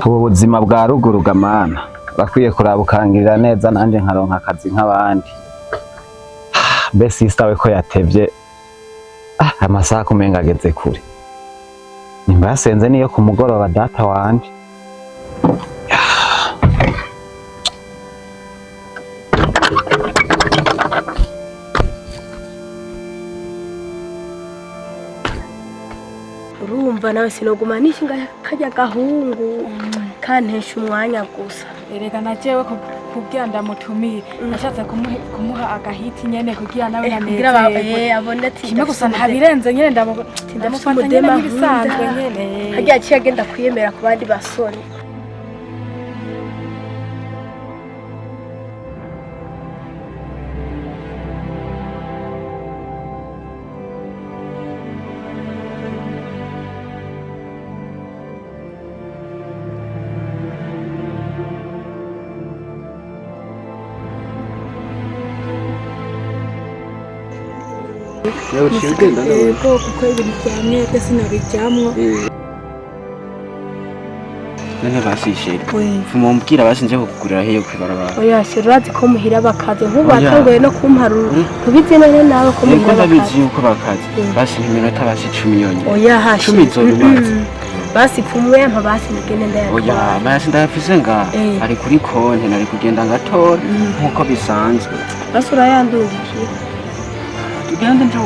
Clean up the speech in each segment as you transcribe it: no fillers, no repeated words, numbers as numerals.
ubu buzima bwa ruguru gamana bakwiye kurabukangirira neza nanje nkaronka akazi nk'abandi. Mbese sister we ko yatevye amasaha kumenga ageze kure. Nimba yasenze niyo ku mugoroba data wanje. Urumva nawe sinogumanisha kajya gahungu kantesha umwanya gusa. Erega najewe kugira ndamutumire nashatse kumuha agahiti nyene kugira nawe yanezerwe abone ati kimwe gusa ntabirenze nyene ndamufata nyene nk'ibisanzwe nyene hagiye aciye agenda kwiyemera ku bandi basore. Yego kuko ibintu byamye pese nabijamwo none basishe fumumbwira basinje kugurira heyo kwibarabara oya shirazi ko muhira bakaze nkubatangoye no kumparura tubize none nawe ko muhira bakaze yuko bakaze basi iminota basi 10 yonyine oya hashi 10 zobimaze basi pfumwe mpa basi ngene ndaya oya basi ndafise nga ari kuri konte nari kugenda ngatora nkuko bisanzwe basi urayandungikira tugende nje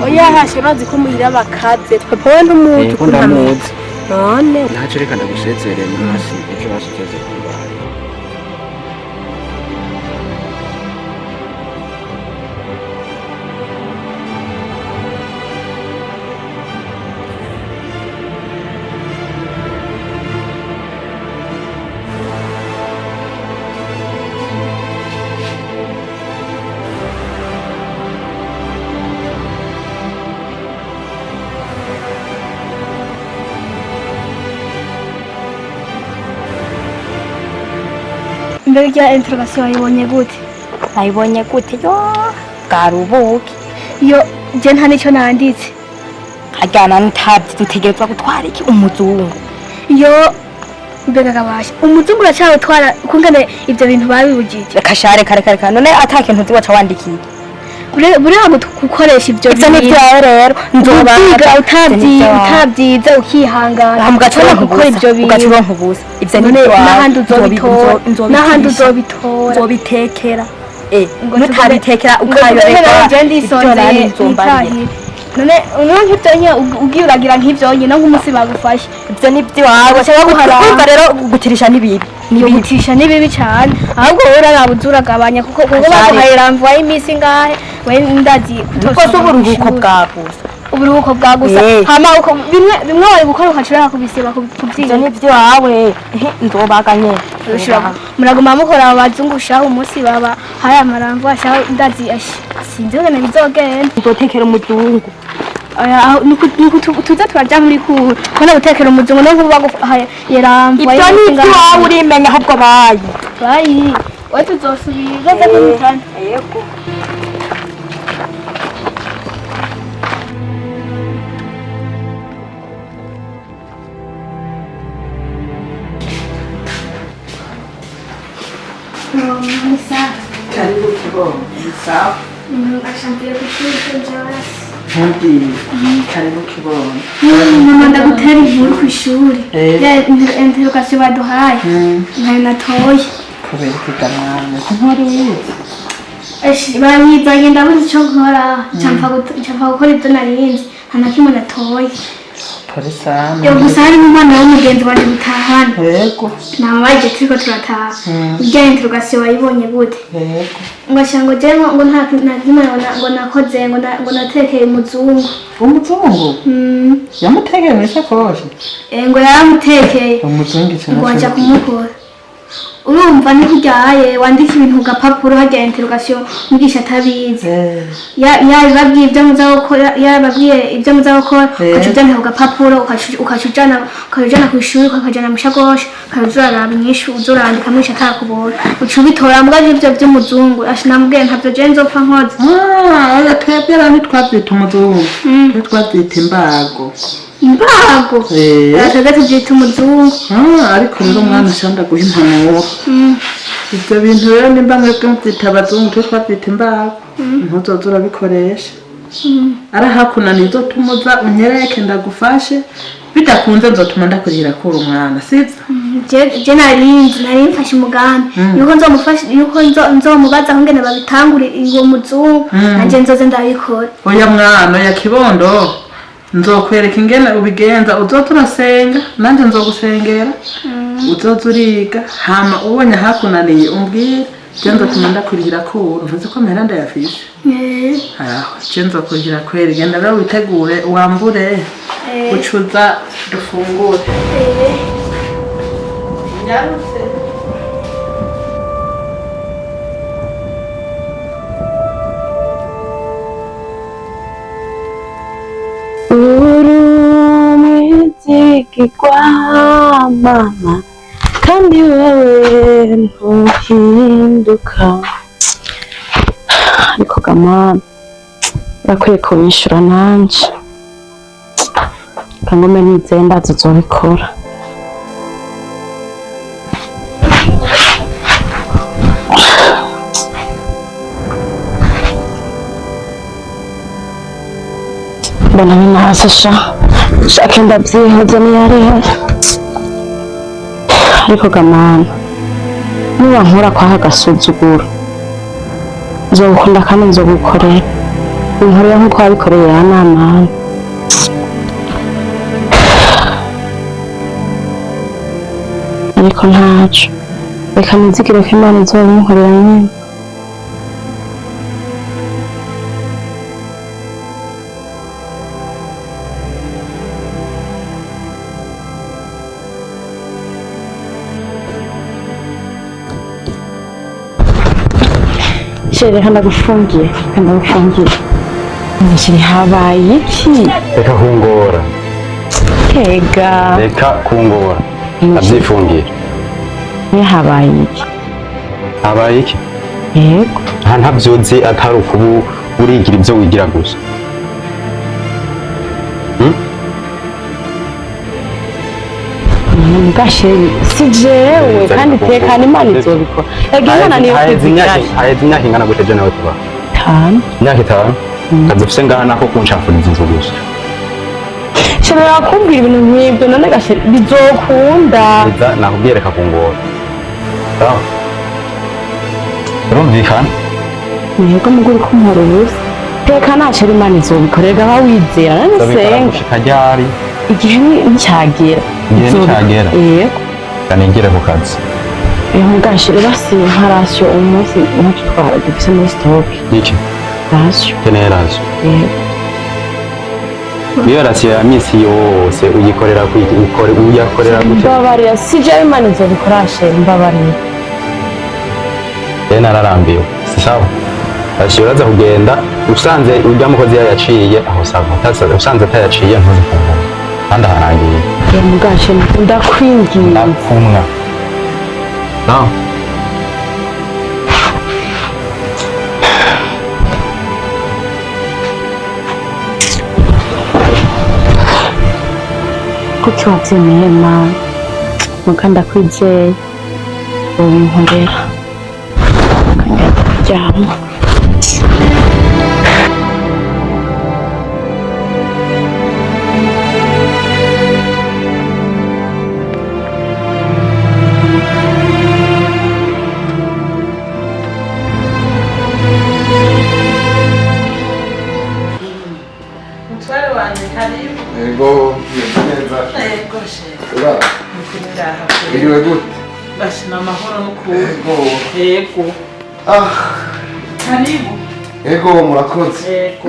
oya hashi urazi ko muhira bakaze papa we ndumuzi kundamuzi none ntaco reka ndagusezerere hasi ejo basiteze kubara mbega interrogation ayibonye gute? Ayibonye gute yo garubuke yo je nta nico nanditse hajyana ntabye dutegerezwa gutwara iki umuzungu yo mbega kabasha umuzungu uracawe twara kungane ivyo bintu babibujije kashare kare none atakintu ziwaca wandikiye buriya gukoresha ivyo bintu rero nzobaga utabyiza ukihangana mugacura gukora ivyo bintu ugacura nkubuza ivyo ni n'ahandi uzobitora nzobitekera nutabitekera ukayoreka je ndisonze none nk'ivyo nye ugiye uragira nk'ivyo nye no nk'umusi bagufashe ivyo ni vyawe cyangwa guharamba rero gutirisha nibibi nibitisha nibibi cyane ahubwo urarabuzura gabanya kuko baguhaye ramvo y'imisi ngahe we ndazi kuko uburuhuko bwagusa uburuhuko bwagusa hama uko bimwe wari gukora ukacuranga kubisiba kubyiga ni vyawe nzobaganye muraguma mukora abazungusha umunsi baba haya maramvo asha ndazi sinzi ngene bizogenda nzotekera umuzungu aya tuza turaja muri kuru kona gutekera umuzungu no kuba yeramvo ibyo ni vyawe urimenya ahubwo bayi we tuzosubira cyane yego Karibu kibondo, sawa? Asante kushukuru Jonas. Ndi karibu kibondo. Mama ndagutera inkuru ku ishuri. Interrogation baduhaye. Nari natoye. Kubera ikiganiro. Nkore wize. Banyizanye ndabuze ico nkora. Cyampa gukora ibyo narinzi. Nta kimwe natoye. Polisana. Yo gusa hari umwana w'umugenzi wanje gutahana. Yego. Nabaje turiko turataha. Ijya interrogation wayibonye gute? Yego. Ngashango je ngo nta kimwe ngo nakoze ngo natekeye umuzungu. Umuzungu? Yamutekeye mu isakoshi? Ngo yaramutekeye. Umuzungu cyane. Ngo aja kumukora. Urumva ni kujyaye wandika ibintu gapapuro hajya interrogation mugisha tabize babwiye ibyo muzakora babwiye ibyo muzakora ukajana ku gapapuro ukajana ku ishuri ukajana mu shagoshi ukazuraraba inyishu uzurandika mwisha atakubona ucubitora mbwaje ibyo by'umuzungu ashinambwiye ntabyo je nzopfa nkoze twebwe rani twabyita umuzungu twabyita imbago imbago akaza tubyita umuzungu ariko rero mwana shanda guha impanuro ibyo bintu rero nimba mwebwe mubyita abazungu twe twabyita imbago ntuzoza urabikoresha ari hakunaniye uzotuma uza unyereke ndagufashe bidakunze nzotuma ndakurihira kuri umwana sibyo je nari mfashe umugambi yuko nzomubaza aho ngene babitangure uwo muzungu nanje nzoze ndabikora oya mwana ya kibondo nzokwereka ingene ubigenza uzoza urasenga nanje nzogusengera uzoza uriga hama ubonye hakunaniye umbwire je nzotuma ndakurihira kuri mvuze ko mpera ndayafishe je nzokurihira kweri genda rero witegure wambure ucuza dufungure yarutse urumwizigirwa mama kandi wewe ntuhinduka ariko gamana urakwiye kubishura nanje kangome nizeye ndazi uzobikora mbona binase shaka ndavyihoze niyarihe ariko gamana niba nkura kwaha agasuzuguro nzogukunda kandi nzogukorera inkorera nkuko wabikoreye ya namana ariko ntaco reka nizigire ko Imana izobinkorera nyene Shere ndagufungiye Nishiri habaye iki? Reka kungora. Tega. Reka kungora. Abyifungiye. Ni habaye iki? Habaye iki? Yego. Ntavyuzi atari ukubu urigira ibyo wigira gusa. Mugasheri si jewe kandi tekana Imana izobikora. Imana niyo kwiziganya. Hayezi imyaka ingana gute je nawe tuba? 5. Imyaka 5. Kazufise ngana ko kunshafuriza inzu gusa. Shobora kumbwira ibintu nk'ibyo none gasheri bizokunda. Biza nakubwiye reka kungora. Sawa. Rumvikana? Yego muguri ko mpororusa. Tekana sheri Imana izobikorega bawizera none senga. Gushika ryari? Igihe nticyagera. Nticyagera. Yego. Kanengere ku kazi. Mugasheri basi ntarasyo umunsi nacyo twara dufise muri stock. Iki? Rasyo. Keneye rasyo. Yego. Iyo rasyo ya misi yose uyikorera uyakorera gute? Mbabarira sije Imana izobikora sheri mbabarira. Nararambiwe. Si sawa. Rasyo uraza kugenda usanze urya mukozi yaciye aho sava usanze atayaciye ntuzi kumva. Kandi harangiye. Mugasheri ndakwingiye. Ndakumwa. No. Kuki wabyemeye Mana muga ndakwizeye ubinkorera kandi ndaryama Ego, neza. Ego sheri Ura. Iriwe gute? bashina amahoro n'ukuri Ego. Ego Karibu. Ego murakoze. Ego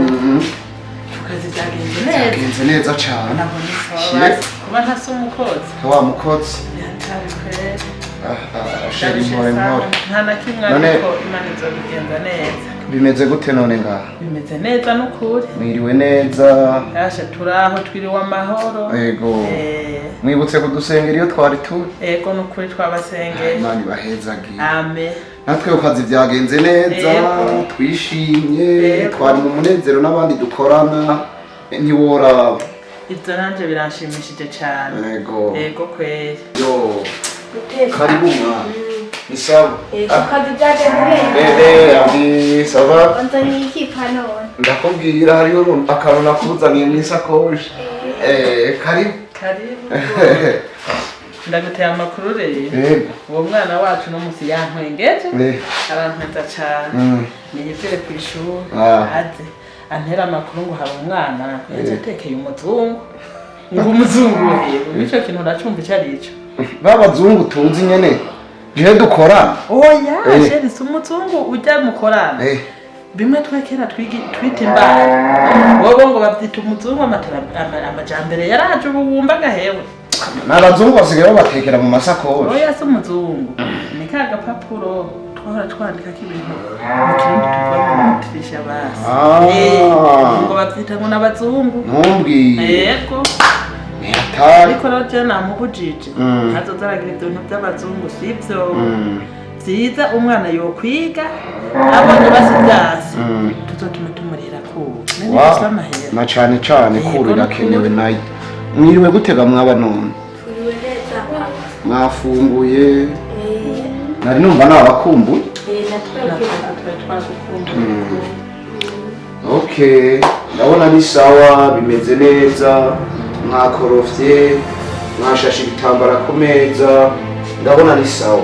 Tukazi byagenze neza cyane. Nabone kuba ntase umukozi Wa mukozi. yatari kweri Sheri mpore. nta na kimwe ariko Imana izobigenza neza. Bimeze gute none ngaha? Bimeze neza n'ukuri. Mwiriwe neza. Yashe turaho twiriwe amahoro. Ego. Mwibutse kudusengera iyo twari turi. Ego n'ukuri twabasengeye. Imana ibahezagiye. Amen. Natwe ukazi byagenze neza, twishimye, twari mu munezero n'abandi dukorana ntiworaba. ivyo nanje biranshimishije cane. Yego. Yego kweli. Yo. Karibu mwana. Ni sawa. Kazi byagenze Abi sawa. wanzaniye iki pano Ndakubwira hariho akantu nakuzaniye mu isakoshi. Karibu. Ndaguteye amakuru rero. Yego. Uwo mwana wacu no musi yantwengeje. Arantweza cane. Niyizere kw'ishuri. Aze. Antera amakuru ngo hari umwana yatekeye umuzungu. Ngo umuzungu nico kintu ndacumva cyarico. Babazungu tuzi nyene. Je dukora. Oya, sheri si umuzungu ujya mukorana. Bimwe twekera twita imbara. Wowe ngo babyita umuzungu amajambere yaraje ubumba gahewe. N'abazungu basigaye batekera mu masakoshi. Oya si umuzungu. Ni ka gapapuro twahora twandikako ibintu mu kirundi tuvamo mutirisha basi. Ngo babyita ngo n'abazungu. Ntumbwiye. Yego. Ariko rero je namubujije. Ntazozaragira ibintu by'abazungu sivyo. Vyiza umwana yokwiga abonye basivyasi. Tuzotuma tumurira ko. Na cane cane kurira kenewe nayo. Mwiriwe gutega mwaba none. Mwafunguye. Nari numva nabakumbuye. Okay, ndabona ni sawa bimeze neza. Mwakorofye, mwashashe ibitambara ku meza, ndabona ni sawa.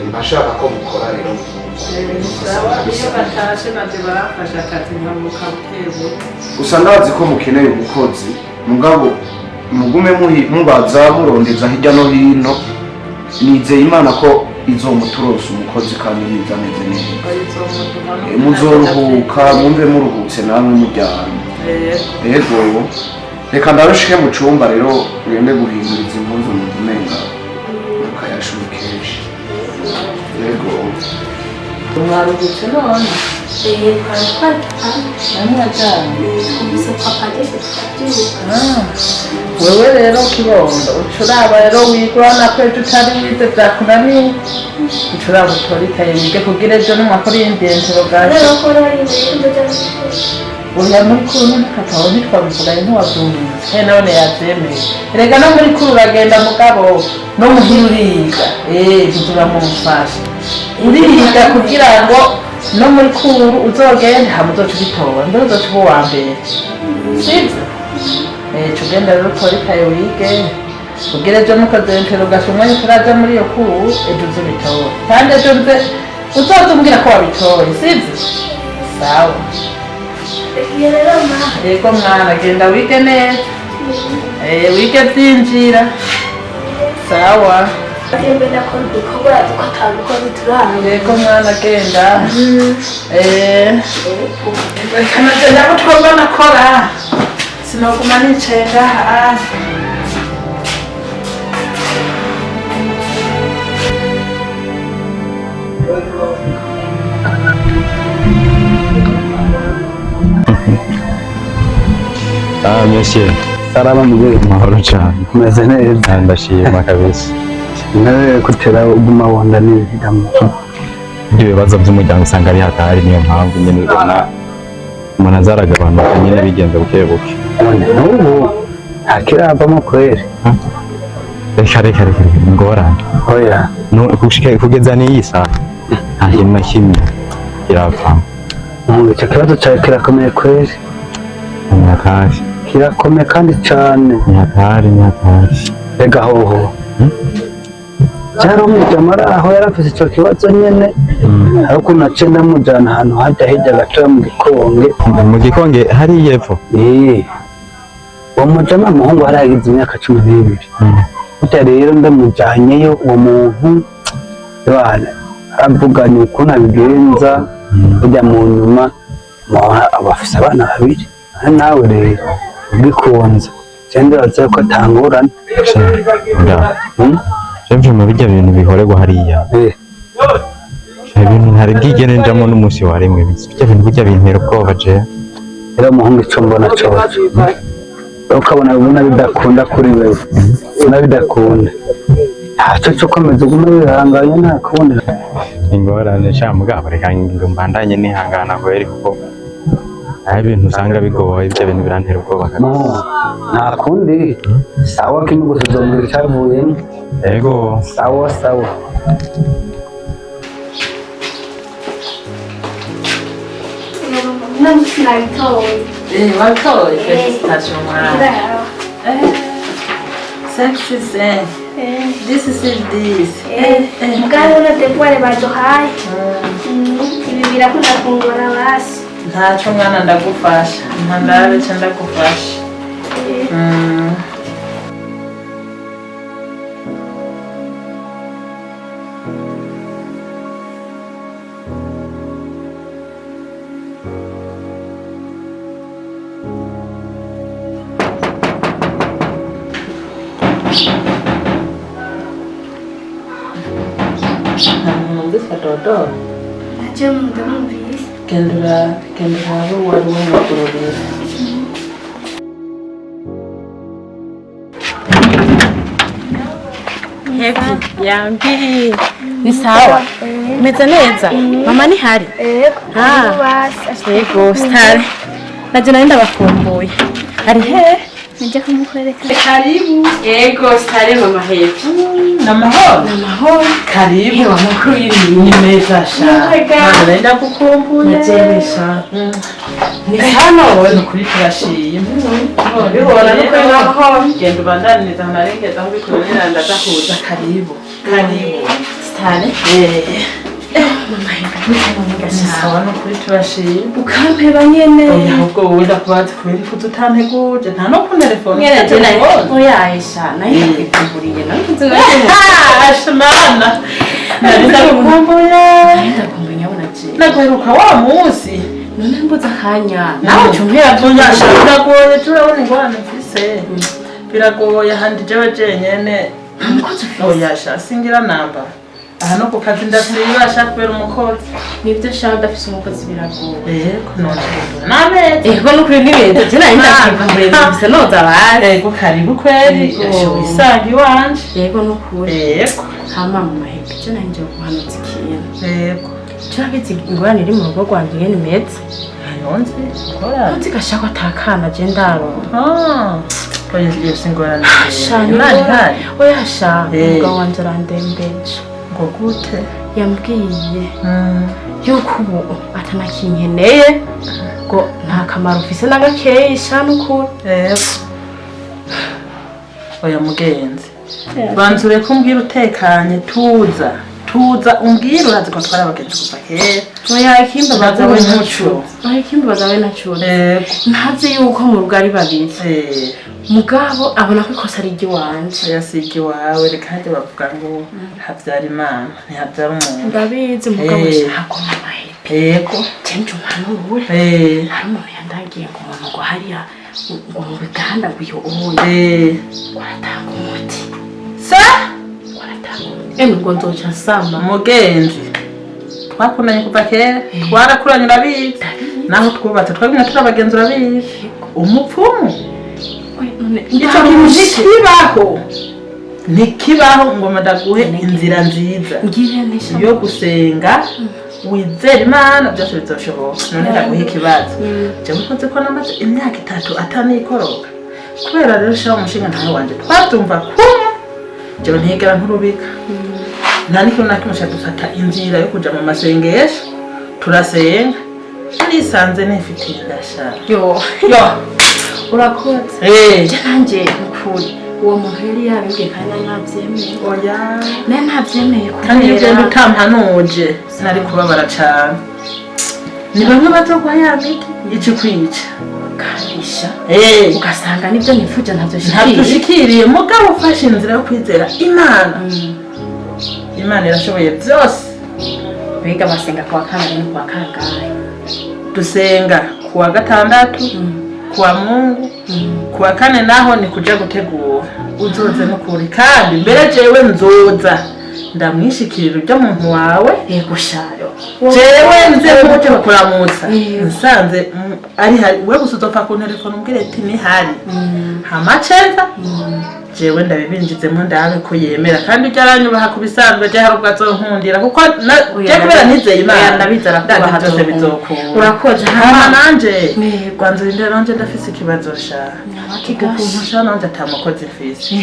Ndashaka ko mukora rero. Gusa ndazi ko mukeneye umukozi, mugabo mugume mubaza murondeza hirya no hino. Nizeye Imana ko izomuturosa umukozi kandi yiza ameze neza. Muzoruhuka mwumve muruhutse namwe mujyana. Yego. Reka ndarushike mu cumba rero ngende guhinduriza impuzu mu kumenga mukayashukesha. Yego. Mwaruhutse none? Wewe rero kibondo ucuraba rero wigwana kwejo utari wize vyakunaniye ucuraba utorikaye wige kugira ejo n'umwakora y'indenzero bwaje uya muri kuru n'ikataho ntitwabivuganye ntiwavyumvise none yavyemeye erega no muri kuru uragenda mugabo no muhira uriga tuzuramumufasha uriga kugira ngo no muri kuru uzogende hama uzoca ubitora mbere uzoca uba uwa mbere sivyo tugenda rero utorikaye wige kugira ejo mukazoyentera ugasha umwanya utaraja muri iyo kuru ejo uzobitora kandi ejo uzoza umbwira ko wabitoye sivyo sawa. Yego mwana genda wige neza. Wige vyinjira. Sawa. Yego mwana genda. Kana genda kutwomba nakora. Sinoguma nicaye ngaha. Monsieur. Salama mzee. Mahoro cyane. Kumeze neza. Ndashima kabisa. Nawe kutera uguma wonda n'ibidamo. Ibyo bibazo by'umuryango usanga ari hatari niyo mpamvu nyine ubona umuntu azaragabanuka nyine bigenze bukebuke. N'ubu akirabamo kweri. Reka ngorane. Oya. Kushike kugeza n'iyi saha. Nta kintu na kimwe kiravamo. Icyo kibazo cyawe kirakomeye kweri. Nyakari. Kirakomeye kandi cyane. Nyakari. Rega hoho. Cyarumije aho yarafise icyo kibazo nyene. Ariko nace ndamujana ahantu hajya hirya gato mu Gikonge. Mu Gikonge hari yepfo. Uwo mujama muhungu haragize imyaka 12. Uta rero ndamujyanyeyo uwo muntu bana avuganye uko nabigenza kujya mu nyuma abafise abana babiri. Nawe rero ubikunze cyende baze ko tangurana Jemje mu bijya bintu bihorego hariya ibintu ntari bwigene njamo n'umunsi wa rimwe bijya bintu bijya bintera ubwoba je rero muhungu ico mbona coco ukabona ubona bidakunda kuri wewe bidakunda ntacyo cyo komeza uguma wihanganye nta kundi ingorane sha mugabo reka mbandanye nihangana kweri kuko Hari ibintu usanga bigoye, ibyo bintu birantera ubwoba kabisa. Nta kundi sawa kimwe gusa uzongera icyavuyemo. Yego Sawa sawa. Watoye felicitation mwana. Sexy say. This is this. Mugabo na devoir baduhaye. Ibi birakunda kungora basi. Ntacyo mwana ndagufasha. Ntandabe cyo ndagufasha. Dodo. Aje mundamubiri. Kendra abo wari w'umukurubira. Happy yambi. Ni sawa. Umeze neza? Mama ni hari? Yego, stare. Naje naenda bakumbuye. Ari he? Nje kumukwereka. Karibu. Yego, stare mama Happy. Namahoro. Karibu. Hewa makuru Ni meza sha. Naenda kukumbuye. Najemisha. Ni hano wewe kuri turashimye. Bibona nuko namahoro. Genda ubandaniza amarengeza aho bikorera ndazakuza karibu. Stare. Mama Happy. Sawa no kuri turashimye. Ukampeba nyene. Ahubwo wowe ndakubaza kubera ko tutanteguje nta no ku telefone. Nyene naye. Oya Aisha, naye ndakuburiye nakuze naye. Ashmana. Narinda kukumbuye. Ndakumbuye nyabona je. Naguheruka wa munsi. None mbuza kanya. Nawe cyumpera Tunyasha biragoye turabona ingorane mfise. Biragoye handi jewe jenyene. Oya sha singira namba. Aha no ku kazi ndasibasha kubera umukozi. Nibyo shaka dafise umukozi biragoye. None nameze. Ego nukuri nibeze je narinda kwivumbure ndafise noza bari. Ego karibu kweli. Yasho isangi wanje. Yego nukuri. Ego. Hama mama Happy je narinje kuhanuza ikintu. Ego. Cyabitse ingorane iri mu rugo rwanje ngene meze. Ayonze. Kora. Nzi gashaka atakana je ndaro. Oya yose ingorane. Shani. Oya sha. Umugabo wanje arandembeje. Ngo gute? Yambwiye yuko ubu atanakinkeneye ngo nta kamaro ufise na gakeya shana ukuri. Oya mugenzi. Banzure kumbwira utekanye tuza umbwira urazi ko twara abagenzi kuva kera. Oya ikimba bazawe naco. Oya ikimba bazawe naco. Ntazi yuko mu rugo ari babiri. Mugabo abona ko ikosa ari igiwanje. Oya si igiwawe reka hajye bavuga ngo havyara Imana ntihavyara umuntu. Ndabizi mugabo shako mama Happy. Yego. Cenje umpanure. Hari umuntu yandagiye ngo umuntu ngo hariya ngo mu biganda guyo oye. Waratanga umuti. Sa? Ngo nzoca nsama mugenzi twakundanye kuva kera twarakuranye urabizi naho twubatse twabimwe turi abagenzi urabizi umupfumu icyo kintu ntikibaho ngo madaguhe inzira nziza yo gusenga wizera Imana byose bizoshoboka none ndaguhe ikibazo jewe nkoze ko namaze imyaka 3 atanikoroka kubera rero shaho umushinga ntawe wanje twatumva kumwe jewe ntigera nturubika nta n'ikintu na kimwe dufata inzira yo kuja mu masengesho turasenga nisanze nifitiye ndashaka yo urakoze je nanje ukuri uwo muntu yari yabibwiye kandi nabyemeye. Oya nabyemeye kandi ibyo utampanuje sinari kubabara cyane ni bamwe batogwa ya miti ici kwica kandisha ugasanga nibyo nifuje ntabyo mugabo ufashe inzira yo kwizera Imana Imana irashoboye byose biga basenga kwa kangahe no kwa kangahe dusenga kuwa gatandatu kuwa Mungu kuwa kane naho ni kuja gutegura uzoze no kuri kandi mbere jewe nzoza ndamwishikirira uryo muntu wawe yego shayo jewe nze muje kukuramutsa nsanze ari hari we gusa uzopfa ku telefone umbwire ati ni hari hamaceza jewe ndabibinjizemo ndabe ko yemera kandi ujya aranyubaha ku bisanzwe je hari ubwo azonkundira kuko je kubera nizeye Imana ndabizara ko byose bizokunda urakoze hama nanje kwanza ndero nje ndafise ikibazo sha kikuntu sha nanje atamukozi mfise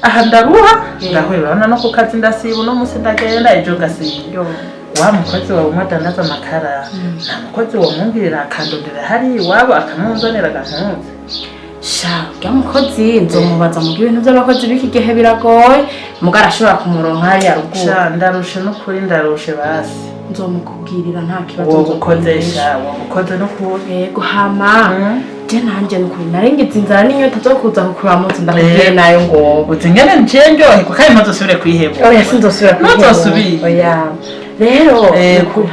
aha ndaruha ndahwera no ku kazi ndasiba no musi ndagenda ejo ngasiba wa mukozi wawe mwadandaza amakara nta mukozi wamwumvirira akandondera hari iwabo akamuzanira agantuze sha ya mukozi nzomubaza mu bintu by'abakozi biki gihe biragoye mugara ashobora kumuronka hari ya ruguru sha ndarushe no kuri ndarushe basi nzomukubwirira nta kibazo nzokodesha wamukoze no kuri yego hama je nanje nukuri narengize inzara n'inyota zo kuza kukuramutsa ndakubwiye nayo ngo uzingene nje ndyohe kuko ari mazo subire kwiheba oya sinzosubira kwiheba ntuzosubire oya rero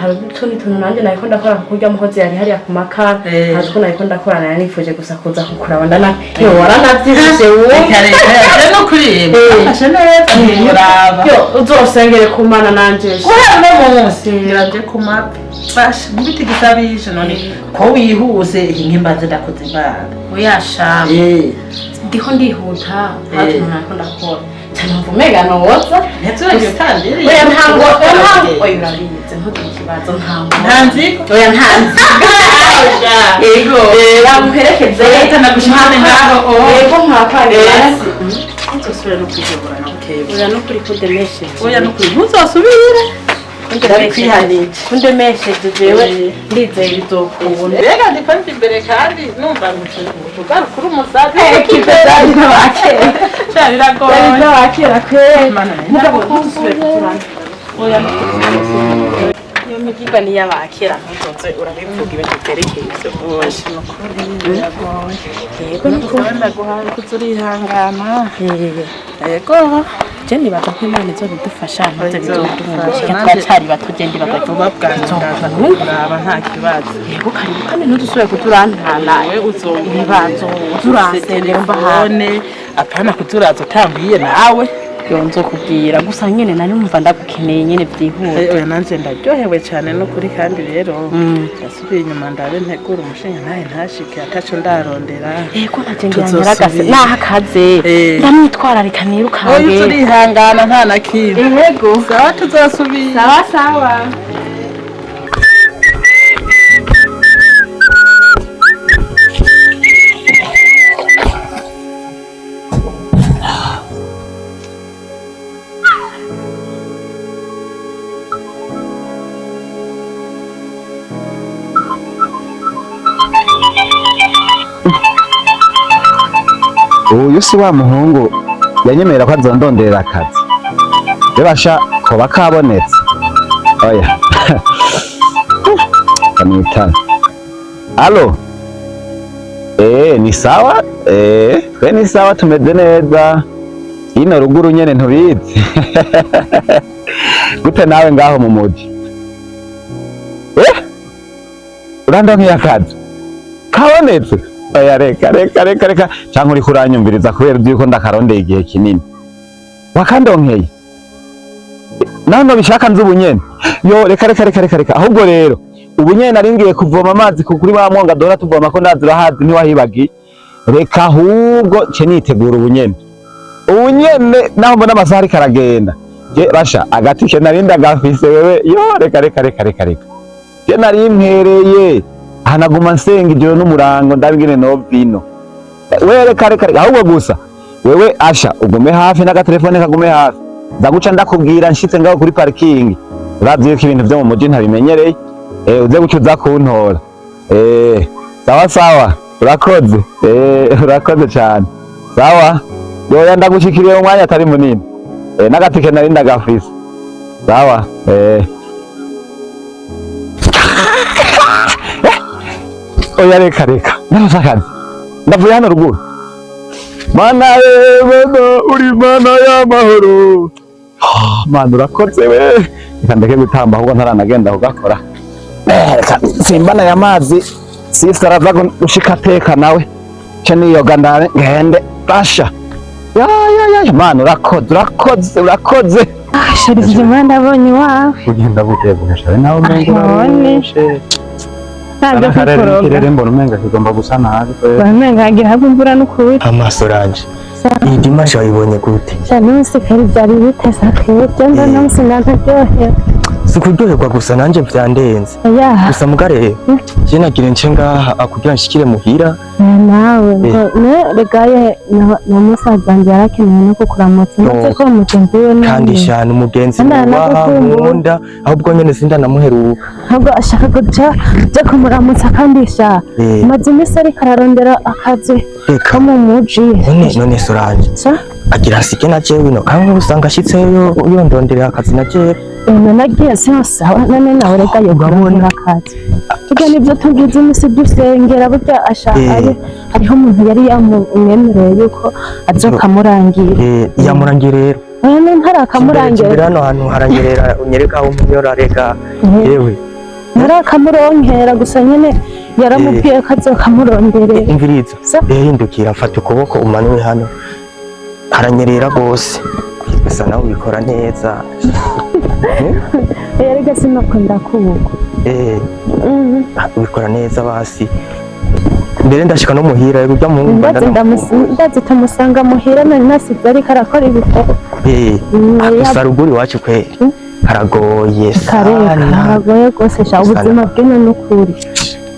hari utundi tuntu nanjye nariko ndakora kukurya mukozi yari hariya ku makara hari utwo nariko ndakora nari nifuje gusa kuza kukuraba yo waranavyishe wowe reka no kureba afashe neza ntiburaba yo uzosengere kumana nanje guhera no munsi ngiranje ku mapi basha mbiti gisabishe none ko wihuse nkimbaze ndakoze imbaraga oya sha ndiko ndihuta hari utuntu nariko ndakora Mega no woza ntuzongere kandi oya ntango oya urarize ntugire ikibazo ntango ntanzi oya ntanzi yego bamuherekeze nagushimane ngaho yego nkakwane ntuzosubire no kwijebura na bukeye oya no kuri kudemeshe oya no kuri ntuzosubire kundemesheje jewe ndizeye bizokubona rega ndipandi imbere kandi numva ngutugaru kuri umusazi kibezari n'abakera biragoye n'abakera kweli mugabo ntuzusubire kuturana oya iyo migiga ni y'abakera ntuzoze urabivuga ibintu byerekeye ivyo bose nukuri biragoye yego nukunda guhanga kuzurihangana yego je nibaza ko Imana izobidufasha maze bizodufasha twacari batugendi bagavuba bwangaza kuraba nta kibazo yego kandi ntudusubire kuturantana ibibazo turasendera mbahane apana kuturaza utambiye nawe yonzo kubwira gusa nyene nari numva ndagukeneye nyene byihuse oya nanje ndaryohewe cyane no kuri kandi rero yasubiye inyuma ndabe ntegura umushinga naye ntashike ataco ndarondera yego naje ngeragase nahakaze ndamwitwararika nirukange oya turihangana nta nakindi yego sawa tuzosubira sawa sawa uyu si wa muhungu yanyemerera ko azondonderera akazi bebasha koba kabonetse oya kamwitana alo ni sawa twe ni sawa tumeze neza ino ruguru nyene ntubizi gute nawe ngaho mu muji urandonkiye akazi kabonetse oya reka canke uriko uranyumviriza kubera uzi ko ndakarondeye igihe kinini wakandonkeye naho nobishaka nzi ubunyene yo reka ahubwo rero ubunyene nari ngiye kuvoma amazi kuri wa mwonga dora tuvoma ko ndazi urahazi ntiwahibagiye reka ahubwo ce nitegura ubunyene naho mbona amasaha ariko aragenda je basha agati ke nari ndagafise wewe yo reka je nari mpereye hanaguma nsenga ijoro n'umurango ndabingene no vino wewe reka ahubwo gusa wewe asha ugume hafi n'agatelefone kagume hafi ndaguca ndakubwira nshitse ngaho kuri parking uravye ko ibintu vyo mu muji ntabimenyereye uze gucuza kuntora sawa urakoze urakoze cyane sawa yoya ndagushikiriye mu mwanya atari munini n'agatike nari ndagafise sawa oya reka narose akazi ndavuye hano ruguru mana mana uri mana y'amahoro mana urakoze we reka ndeke gutamba ahubwo ntaranagenda kugakora reka simbana ya mazi sisi araza gushika ateka nawe ce niyoga ngende basha ya mana urakoze Sharije mwana abonye wawe. Kugenda bukebuka nawe umenga Ntabwo kwikoroga. Kirere mbona umenga kigomba gusa nabi. Bamenga hagira hagwa imvura n'ukuri. Amaso ranje. Iyi dimanche wayibonye gute? Cyane kari byari bitesa kwebye ndana musinantaryohera. Sikuryoherwa gusa nanje vyandenze. Gusa mugare je nagira nce ngaha akugira nshikire muhira. Nawe ne regaye na musaza njye yarakeneye no kukuramutsa ndetse ko mugenzi we kandi shana umugenzi waha nkunda ahubwo nyene sinda namuheruka. Ahubwo ashaka guca je kumuramutsa kandi sha maze imisi ariko ararondera akazi ko mu muji. None Solange agira sike na jewe no kandi usanga ashitseyo yondonderera akazi na jewe. Nagiye sawa none nawe reka yogabona akazi tujya nibyo tugize imisi dusengera burya ashaka hariho umuntu yari yamwemereye yuko azokamurangira yamurangira rero none ntarakamurangira hano hantu haranyerera unyereka aho umunyora rega yewe ntarakamuronkera gusa nyene yaramubwiye ko azokamurondere imviriza hindukira mfata ukuboko umanure hano haranyerera gose gusa nawe ubikora neza. Erega sinakunda kubuko. Ubikora neza basi. Mbere ndashika no muhira burya mu ndazi tamusanga muhira nari nasize ariko arakora ibikorwa. Saruguri wacu kwe haragoye haragoye gose sha ubuzima bwene n'ukuri.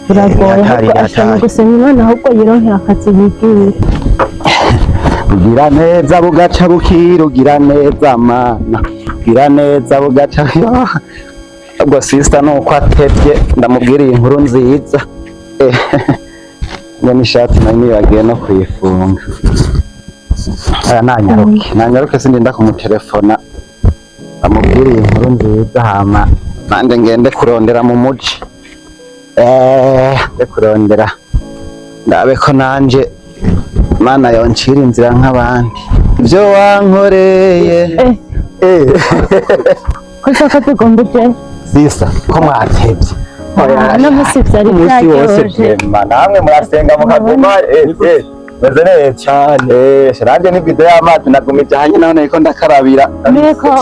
Biragoye ashaka gusenya none ahubwo yironkera akazi yigira. Ugira neza bugaca bukira ugira neza mana ugira neza bugaca ubwo sister nuko atevye ndamubwiriye inkuru nziza nyene ishati nani yagiye no kuyifunga nanyaruke sindinda kumutelefona ndamubwiriye inkuru nziza hama nanje ngende kurondera mu muji kurondera ndabe ko nanje Mana yoncira inzira nk'abandi ibyo wankoreye ko shaka tugombeje sisa ko mwatevye no musivya ari byaje namwe murasenga mukaguma meze neza cyane shiranje ni video y'amazi nagumije hanye naho niko ndakarabira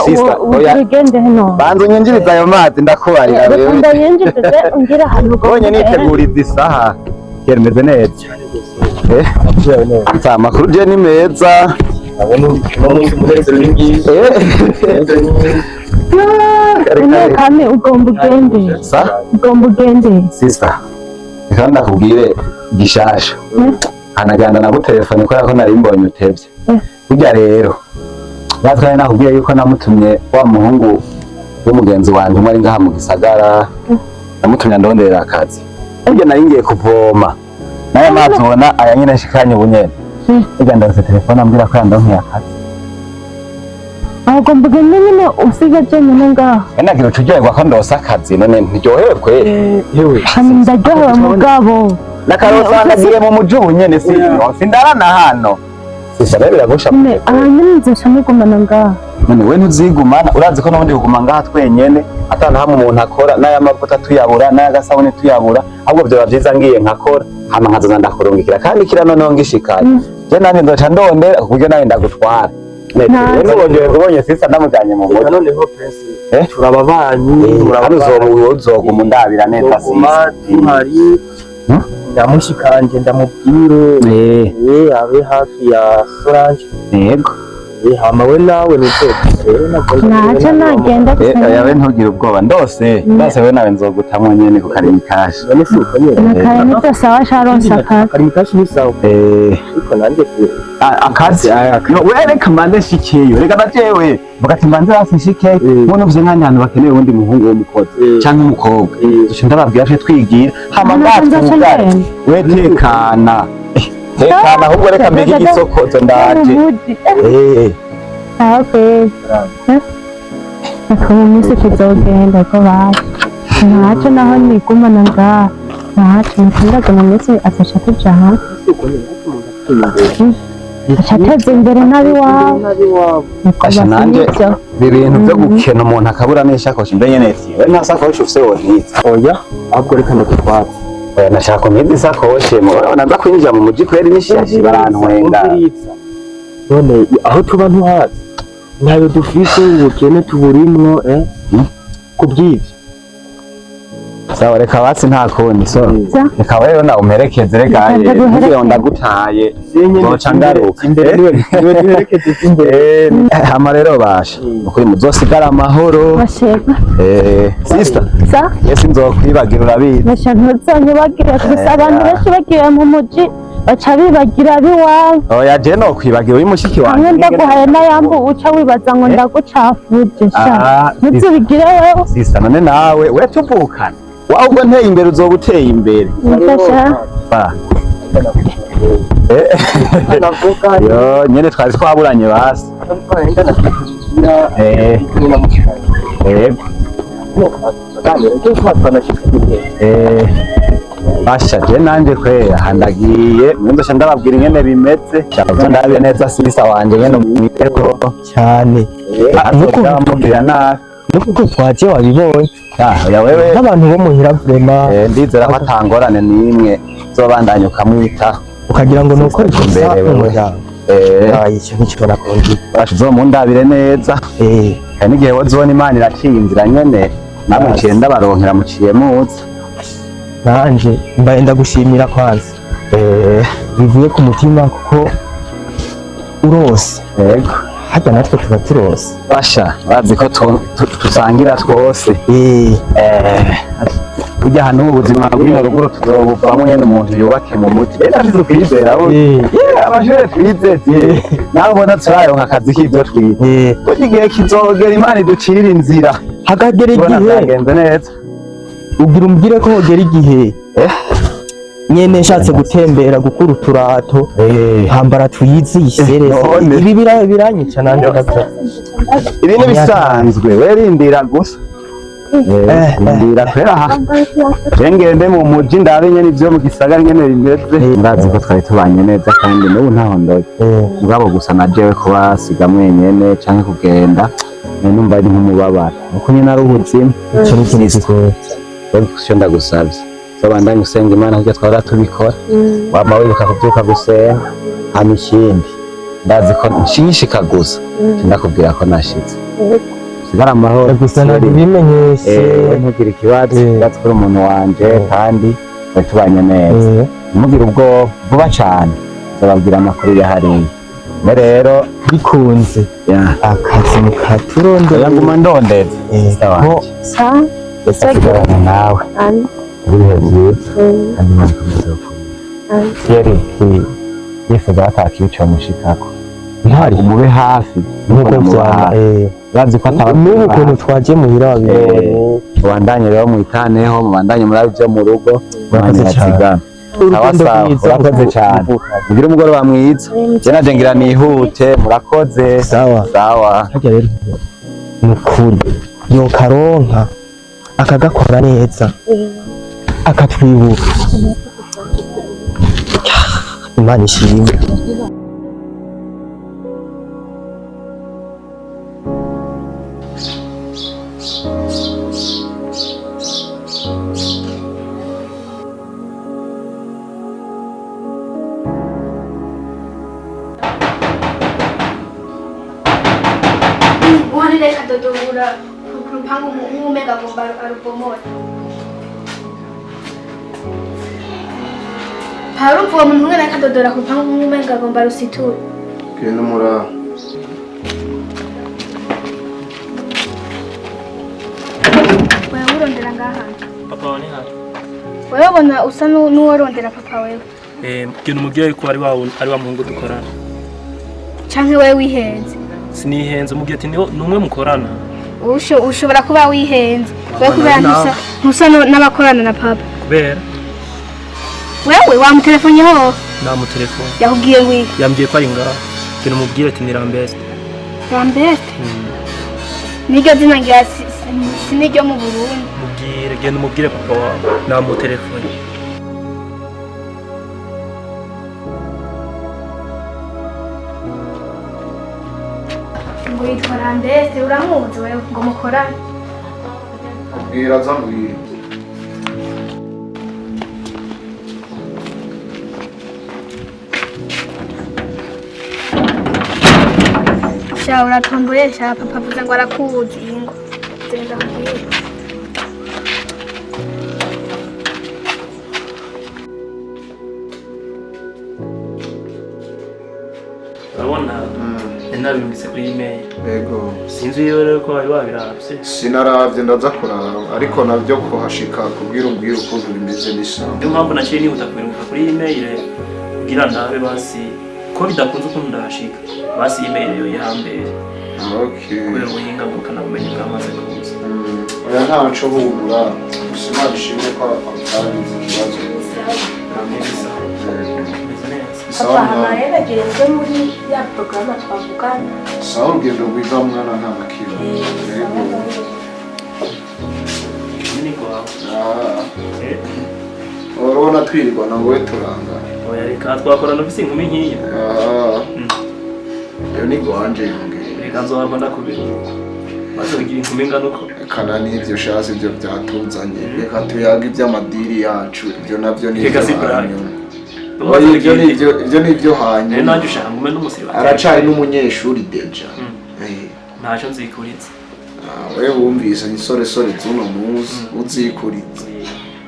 sisa ugende hano banzo nyinjiriza ayo mazi ndakubarira wewe ndayinjirize ungira ahantu bonye niteguriza isaha meze neza amakuru je ni meza kame ugomba ugende sister reka ndakubwire gishasha anaganda na gutelefone ko nari mbonye utevye burya rero batwaye nakubwiye yuko namutumye wa muhungu w'umugenzi wanje umwe ari ngaha mu gisagara namutumye ndonderera akazi burya nari ngiye kuvoma naye mazi ubona aya nyine ashikanye ubunyene burya ndose telefone ambwira ko yandonkiye akazi ahubwo mbugende nyine usiga jenyine ngaho nagira uturyoherwa ko ndose akazi none ntiryoherwe yewe ndaryohewe mugabo nakarosa nagiye mu muji ubunyene sindarana hano sisa rero biragusha nyine nzosha mugumana ngaho none we ntuzigumana urazi ko n'ubundi kuguma ngaha twenyene atana hamwe umuntu akora n'aya mavuta tuyabura n'aya gasabune tuyabura ahubwo byo bavyiza ngiye nkakora hama nkazoza ndakurungikira kandi kira noneho ngishikanye je nanje ndoca ndondera kuburyo nawe ndagutwara none ubonye sisa ndamujanye mu muji noneho prince turababanyi uzoguma undabira neza sisa hari ndamushikanje ndamubwire abe hafi ya Solange yego hama we nawe naca nagenda yawe ntugire ubwoba ndose we nawe nzogutamwo nyene ku karimi kashi karimi sawa sharonsa karimi kashi ni sawa ariko nanje akazi wereka mbanze shikeyo reka najewe vuga ati mbanze hasi shikeyo mubona uvye nk'andi hantu bakeneye uwundi muhungu w'umukozi canke umukobwa duca ndababwira twe twigira hama ngatwugare we tekana ahubwo reka mbege igisokozo ndaje okay nakoma misi tuzogenda ko baje naco naho nigumana ngaha naco nakundaga mu misi azaca tuja hanze acateza imbere nabi wawe asha nanje ibintu vyo gukena umuntu akabura n'ishakoshi mbe nyene we nta sakoshi ufise wonitsa oya ahubwo reka ndakutwatsa oya nashaka umwiza isakoshi murabona nza kwinjira mu muji kweri n'ishashi barantwenga none aho tuba ntuhazi ntayo dufise ubukene tuburimwo kubyivyo. Sawa reka basi nta kundi so reka rero na umperekeze reka ngiye ndagutaye ngoca ngaruka imbere niwe duherekeze imbere. Hama rero basha ukuri muzosigara amahoro sister sa yesi nzokwibagira urabizi nasha ntuzonyibagire gusa abantu benshi bagiye mu muji baca bibagira biwawe. Oya je no kwibagira uyu mushiki wanjye hamwe ndaguhaye n'ayambu uca wibaza ngo ndagucafuje sha ntuzibigire wewe sister none nawe we tuvukana wawe ubwo nteye imbere uzoba uteye imbere yo nyene twari twaburanye basi basha je nanje kwera handagiye mwendosha ndababwira ingene bimeze cyangwa ndabe neza sisa wanje ngene mwiteko cyane nuko ndamubwira nabi nuko twaje wabibonye ya wewe n'abantu bo muhira vraiment ndizera ko atangorane nimwe zobandanya ukamwitaho ukagira ngo nuko ikosa umuryango icyo nicyo nakundi bazomundabire neza kandi igihe wozona Imana iraciye inzira nyene namwe ciye ndabaronkera muciye muzi nanje mbaye ndagushimira kwanza bivuye ku mutima kuko urose yego hata natwe tuba turose basha bazi ko tusangira twose kujya hano ubuzima bw'ino ruguru tuzobuvamo nyene umuntu yubake mu muti reka tuzokwizera abashure twizeze nawe ubona turaronka akazi k'ivyo twize burya igihe kizogera Imana iducirira inzira hakagera igihe byagenze neza ugira umbwire ko hogera igihe nyene nshatse gutembera gukura uturato hambara tuyizi isereze ibi biranyica nanje ndavyo ibi ni bisanzwe werindira gusa ndira kwera aha ngende mu muji ndabe nyene ivyo mu gisagara nyene bimeze ndazi ko twari tubanye neza kandi n'ubu ntaho ndoye mugabo gusa najewe kubasiga mwenyene canke kugenda numva ari nk'umubabaro uko nyene ari ubuzima ico ni ikintu kigoye cyo ndagusabye sobandanye usenga Imana kuko twara tubikora wama wibuka kubyuka gusenga hano ikindi ndazi ko nshishika gusa ndakubwira ko nashitse sigara amahoro gusa nabimenyeshe ntugira ikibazo ndazi ko umuntu wanje kandi batubanye neza ntugira ubwo vuba cyane zababwira amakuru yahariye rero bikunze akazi mukaturondera nguma ndondeze sa Sekarang nawe ibihe byiza kandi nakomeza gukunda yari yifuza atakica mushikako ntari umube hafi nuko byaba bazi ko ataba n'ubu kuntu twaje muhira wabibonye ubandanye rero mwitaneho mubandanye muri byo mu rugo murakoze cyane urakoze cyane ugira umugoroba mwiza je naje ngira nihute murakoze sawa hajya rero nukuri yo karonka akagakora neza akatwibuka Imana ishimwe Wani reka dodora ku rupangu umega agomba arubomora Parumva uwo muntu umwe reka dodora ku rupangu umega agomba rusitura Kenda mura wewe urondera ngaha Papa wani hano wewe ubona usa n'uworondera papa wewe genda umubwire ko ari wa muhungu dukorana canke wewe wihenze sinihenze umubwire ati ni umwe mukorana ushobora kuba wihenze wewe kubera ntusa n'abakorana na papa kubera wewe wamutelefoniyeho namutelefone yakubwiye wiki yambwiye ko ari ngaha genda umubwire ati ni Rambeste Rambeste niryo zina ngira siniryo mu Burundi genda umubwire papa wawe namutelefone ngo yitwa Rambeste uramuzi wewe ngo mukorane ubwira zambwira sha uratomboye sha papa avuze ngo arakuzi ingo genda mbwira urabona nabimvise kuri email yego sinzi iyo rero ko wari wabiravye sinaravye ndaza kuraba ariko navyo kuhashika kubwira umbwira ukuntu bimeze n'isaha niyo mpamvu naciye nihuta kubiruka kuri email kugira ndabe basi ko bidakunze ukuntu ndahashika basi email yo yambere kubera ubuhinga ngurukanabumenyi bwamaze kuza oya ntaco humura gusa Imana ishimwe ko atagize ikibazo Papa hamarera genze muri ya programa twavugana. Sawa urugendo rwiza mwana nta makiro. Nini kwa? Urabona twirirwa nawe turanga. Oya reka twakorana ufise inkumi nkiyo. Yo ni gwanje yonge. Reka nzohava ndakubiruka. Maze ugira inkumi ngana uko. Kana n'ivyo shazi ivyo byatuzanye. Reka tuyaga ivy'amadiri yacu. Ivyo navyo ni reka sibranya. Ivyo nivyo hanyuma. Nanjye ushaka ngume n'umusiri wawe. Aracari n'umunyeshuri deja. Ntaco nzikuritse. Wewe wumvise ni sore zuno muzi uzikuritse.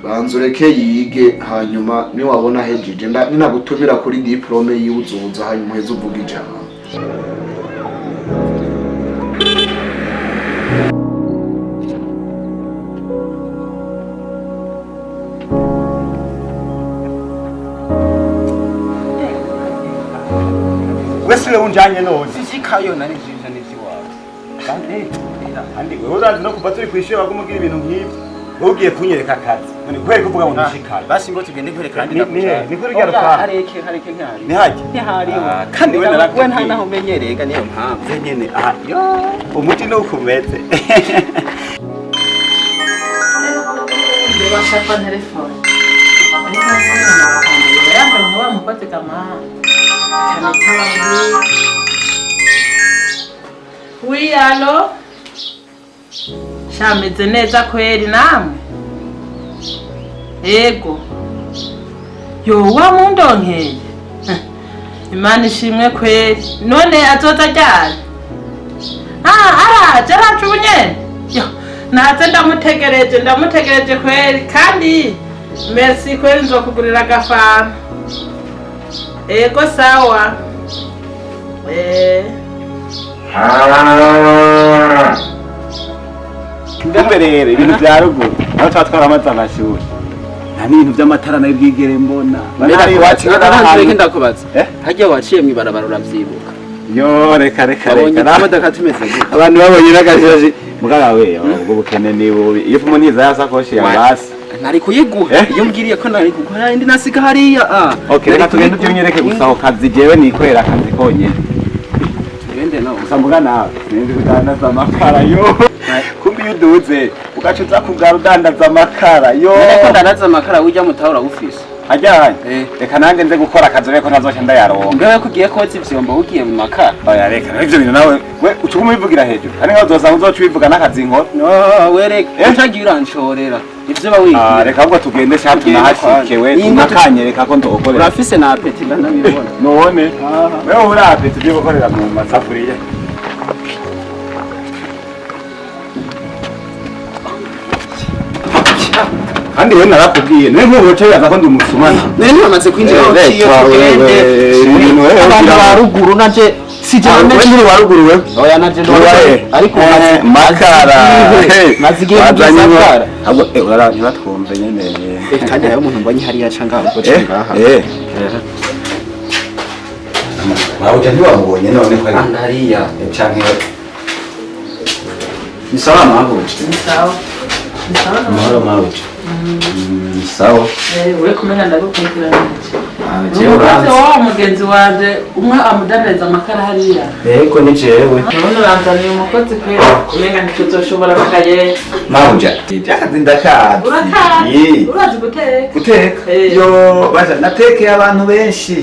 Banza ureke yige hanyuma ni wabona hejeje ninagutumira kuri diplome yiwuzoza hanyuma heze uvuga ijambo. Wese unjanye none sishikayo nari jisha n'iziwawe kandi wewe urazi no kuva turi kwishira bagumugira ibintu nk'ibyo ugiye kunyereka akazi none kwere kuvuga ngo ndishikaye basi ngo tugende kwere kandi ni kuri rya ruka hareke nkari ni haje ni hari kandi we narakwe nta naho menyerega niyo mpamvu nyene yo umuti no kumeze Washapa telefone yamba nwa mupate kama Oui, allo? Shameze neza kweli namwe? Ego. Yo wa mundonkeye. Imana ishimwe kweli. None azoza ryari? Araje nyene. Yo, naze ndamutegereje kweli kandi merci kweli nzokugurira agafana. Ego sawa. Ndemberere ibintu bya ruguru aho twatwara amazi amashuri nta n'ibintu by'amatara nayo bwigere mbona barahanze ndakubaza hajya waciye mu ibarabara uravyibuka yo reka imodoka tumeze gute abantu babonye n'agajoji mugara we ubwo bukene ni bubi iyo umuntu yiza yasakoshi ya basi nari kuyiguha iyo mbwiriye ko nari kugura indi nasiga hariya okay reka tugende tunyereke gusa aho kazi jewe nikorera akazi konyene tugende nawe usambuga nawe nindi udandaza amakara yo kumbi yuduze ugacuza kugara udandaza amakara yo niko ndandaza amakara ujya mutahura ufise ajyanye reka nange nze gukora akazi reko nazoca ndayaronka mbewe kugiye koza ivyombo ugiye mu makara oya reka ivyo bintu nawe we ucuma ubivugira hejuru ari nkaho uzosanga uzoca ubivuga n'akazi nkora no we reka utagiye uranshorera ivyo bawigira reka ahubwo tugende shatu nahashikewe nakanyereka ko ndokorera urafise na apeti ndanabibona none wewe uri apeti byo gukorera mu masafuriya kandi we narakubwiye niwe nk'ubuce yaza ko ndi umusumani nene bamaze kwinjira abantu ba ruguru naje sijane we wa ruguru we oya naje ndo ariko makara mazigiye makara ahubwo uraranye batwumve nyene kandi ayo umuntu mbonye hari yaca ngaho ko ngaha wawuja ntiwamubonye none ko ari hariya canke ni sawa mahuje ni sawa mahoro mahuje sawa we kumenya ndagukurikirana jewe urazi wa mugenzi wanje umwe amudandariza amakara hariya yego ni jewe none uranzaniye umukozi kweli kumenga ntituzoshobora bakaye mahuje byakazi ndakazi urazi guteka yo baza natekeye abantu benshi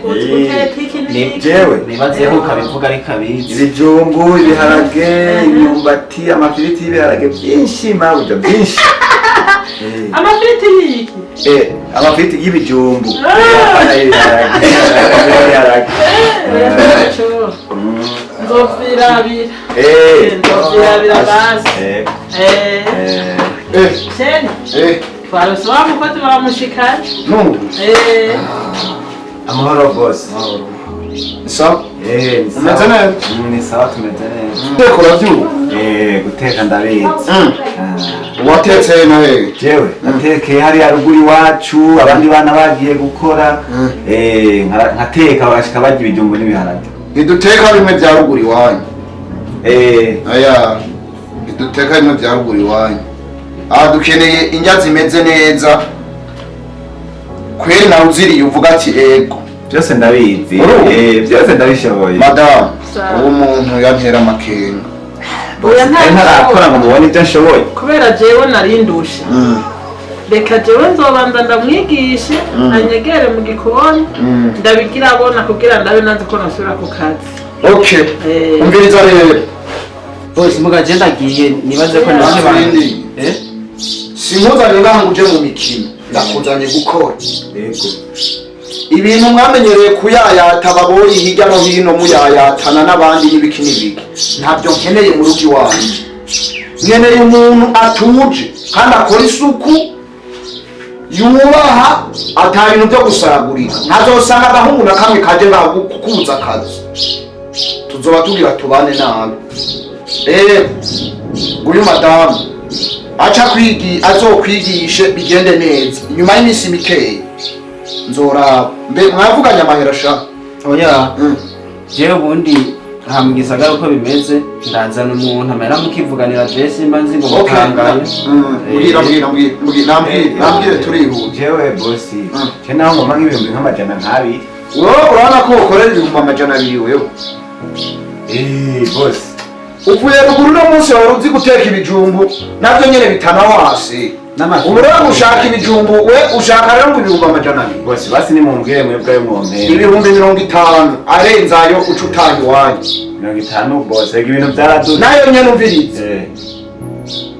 guteka iki ni jewe nibazeho ukabivuga ari kabizi ibijumbu ibiharage imyumbati amafiriti y'ibiharage byinshi mahuje byinshi amafiriti y'iki amafiriti y'ibijumbu nzovyirabira nzovyirabira basi sheni twarose wa mukozi baramushikana amahoro boss. Sawa. Umeze neza? Ni sawa tumeze neza. Ukora vyuba? Guteka ndabizi. Watetse na wewe? Jewe natekeye hari haruguru iwacu abandi bana bagiye gukora nkateka bagashika barya ibijumbu n'ibiharage. Iduteka bimwe bya ruguru iwanyu. Aya iduteka bimwe bya ruguru iwanyu. Dukeneye indya zimeze neza. Kweri nawe uziriye uvuga ati ego. Byose ndabizi. Byose ndabishoboye. Madam, uwo muntu yantera amakenga. Oya ntarakora ngo mubone ibyo nshoboye. Kubera jewe narindusha. Reka jewe nzobanza ndamwigishe anyegere mu gikoni ndabigira abona kugira ndabe nazi ko nasubira ku kazi. Okay. Umviriza rero. Bose mugaje ndagiye nibaze ko naje bandi. Simuzanye ngaho uje mu mikino. Ndakuzanye gukora. Yego. Ibintu mwamenyereye kuyayata baboyi hirya no hino muyayatana n'abandi n'ibiki n'ibiki. Ntabyo nkeneye mu rugo iwanjye. Nkeneye umuntu atuje kandi akora isuku yubaha atabintu byo gusaragurika. Ntazosanga agahungu na kamwe kaje kukubuza akazi. Tuzoba tugira tubane nabi. Uyu madamu aca azokwigishe bigende neza. Nyuma y'imisi mikeya nzora mwavuganye amahera sha. Oya. Jewe bundi mu gisagara uko bimeze ndazana umuntu amera mukivuganira Jesse mba nzi ngo mutangaye. Nambwire turihuta. Jewe boss. Je naho ngoma nk'ibihumbi nk'amajana nk'abiri. Wowe urabona ko ukorera ibihumbi amajana abiri wewe. Boss. Uvuye ruguru no munsi wari uzi guteka ibijumbu navyo nyene bitana wasi. Uraba ushaka ibijumbu we ushaka rero ngo ibihumbi amajana abiri. Boss basi ni mumbwire mwebwe mumpera. Ibihumbi 50 arenzayo uca utaha iwanyu. 50 boss ibintu byaraduze. Nayo nyene umvirize.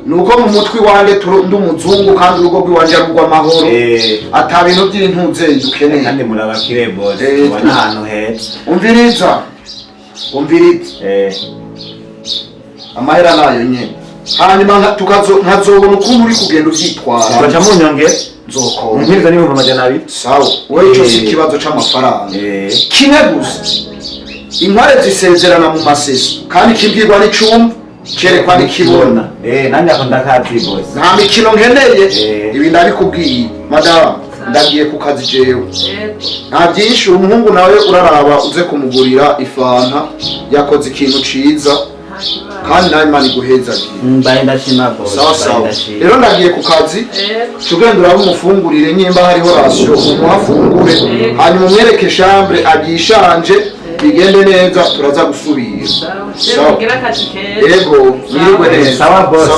Nuko mu mutwe wanje ndi umuzungu kandi urugo rw'iwanje ari urw'amahoro. Ata bintu by'intuze dukeneye. Kandi murabakire boss. Ubona ahantu heza. Umviriza. Amahera nayo nyene. Hanyuma nkazobona ukuntu uri kugenda uvyitwara. Baca mu nyonge nzokora. Nkiriza n'ibihumbi amajana abiri. Sawa. Wewe ico si ikibazo c'amafaranga. Kimwe gusa. Intware zisezerana mu masesi kandi kibwirwa n'icumba cerekwa n'ikibona. Nanjye ako ndakazi boss. Nta mikino nkeneye. Ibi ndabikubwiye. Madam ndagiye ku kazi jewe. Nta byinshi umuhungu nawe uraraba uze kumugurira ifanta yakoze ikintu ciza. Kandi nawe Imana iguheza gihe. Mbaye ndashima boss. Sawa. Rero ndagiye ku kazi. Tugenda uraba umufungurire nyimba hariho rasyo umuhafungure. Hanyuma umwereke chambre agishanje bigende neza turaza gusubira. Sawa. Kugira kazi keza. Yego, mwirwe neza. Sawa boss.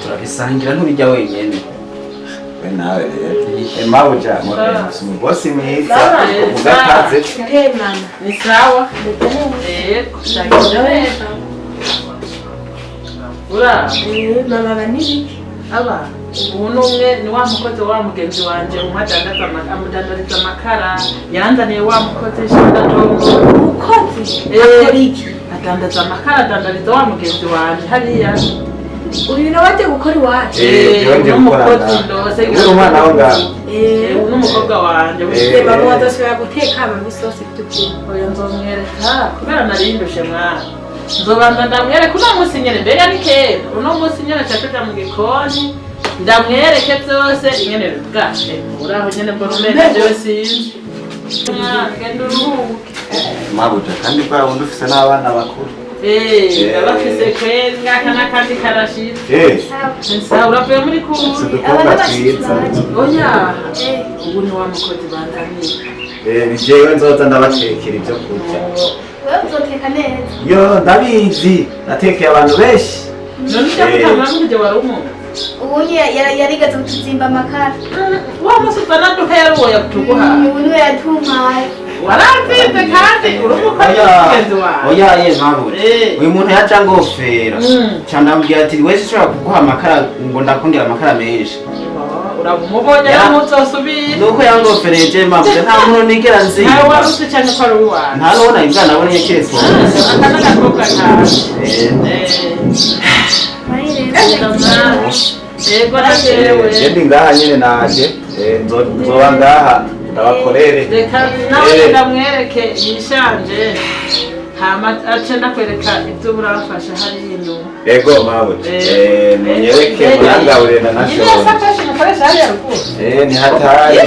Turabisangira ntubijya wenyene. We nawe rero. Mabuja mu boss mwiza ugakaze. Ni sawa. Shagira. Ura. Mama banini. Aba. Ubu numwe ni wa mukozi wa mugenzi wanje amudandariza amakara yanzaniye wa mukozi shanda tongo. Mukozi? Akora iki? Adandaza amakara adandariza wa mugenzi wanje hariya. Uyu nawe aje gukora iwacu. N'umukozi ndose. Uri umwana wawe ngaho. N'umukobwa wanje. Baba badashobora guteka amabisosi by'ukuri. Oya nzomwereka kubera narindushe mwana. Nzobanza ndamwereka uno munsi nyene mbega ni kera. Uno munsi nyene cyacuja mu gikoni. Ndamwereke byose ingene bwashe. Uraho nyene mbona umene byo sinzi. Ngenda uruhuke. Mabuja kandi kwa wundi ufise n'abana bakuru. Bafise kweli ngakana kandi karashitse. Sawa uravuye muri kumwe. Abana twiza. Oya. Ubu ni wa mukozi bandaniye. Ni jewe nzoza ndabatekera ibyo kurya. Wewe uzoteka neza. Yo ndabizi natekeye abantu benshi. None cyakutanga n'uje warumu. Ubunye yarigaze kutuzimba amakara. Wa musuta naduhera uwo yakutuguha. Ubu niwe yatumpaye. Waramvise kandi urumukozi mugenzi wawe. Oya ye Mabuja. Uyu muntu yaca ngofera. Cyandambwiye ati wese ushobora kuguha amakara ngo ndakongera amakara menshi. urabumubonye n'umuzosubira nuko yangofereje mpamvu nta muntu nigera nzi ntawe warutse cyane ko ari uwiwanjye nta n'ubona ibwana abonye keretse aka n'agakobwa kawe yego najewe ndi ngaha nyine naje nzoba ngaha ndabakorere reka nawe ndamwereke yishanje hama ace ndakwereka ibyo burafasha hari inyuma ego mawe munyereke murangaburire na nashobora iyi sakoshi mukoresha hariya ruguru ni hatari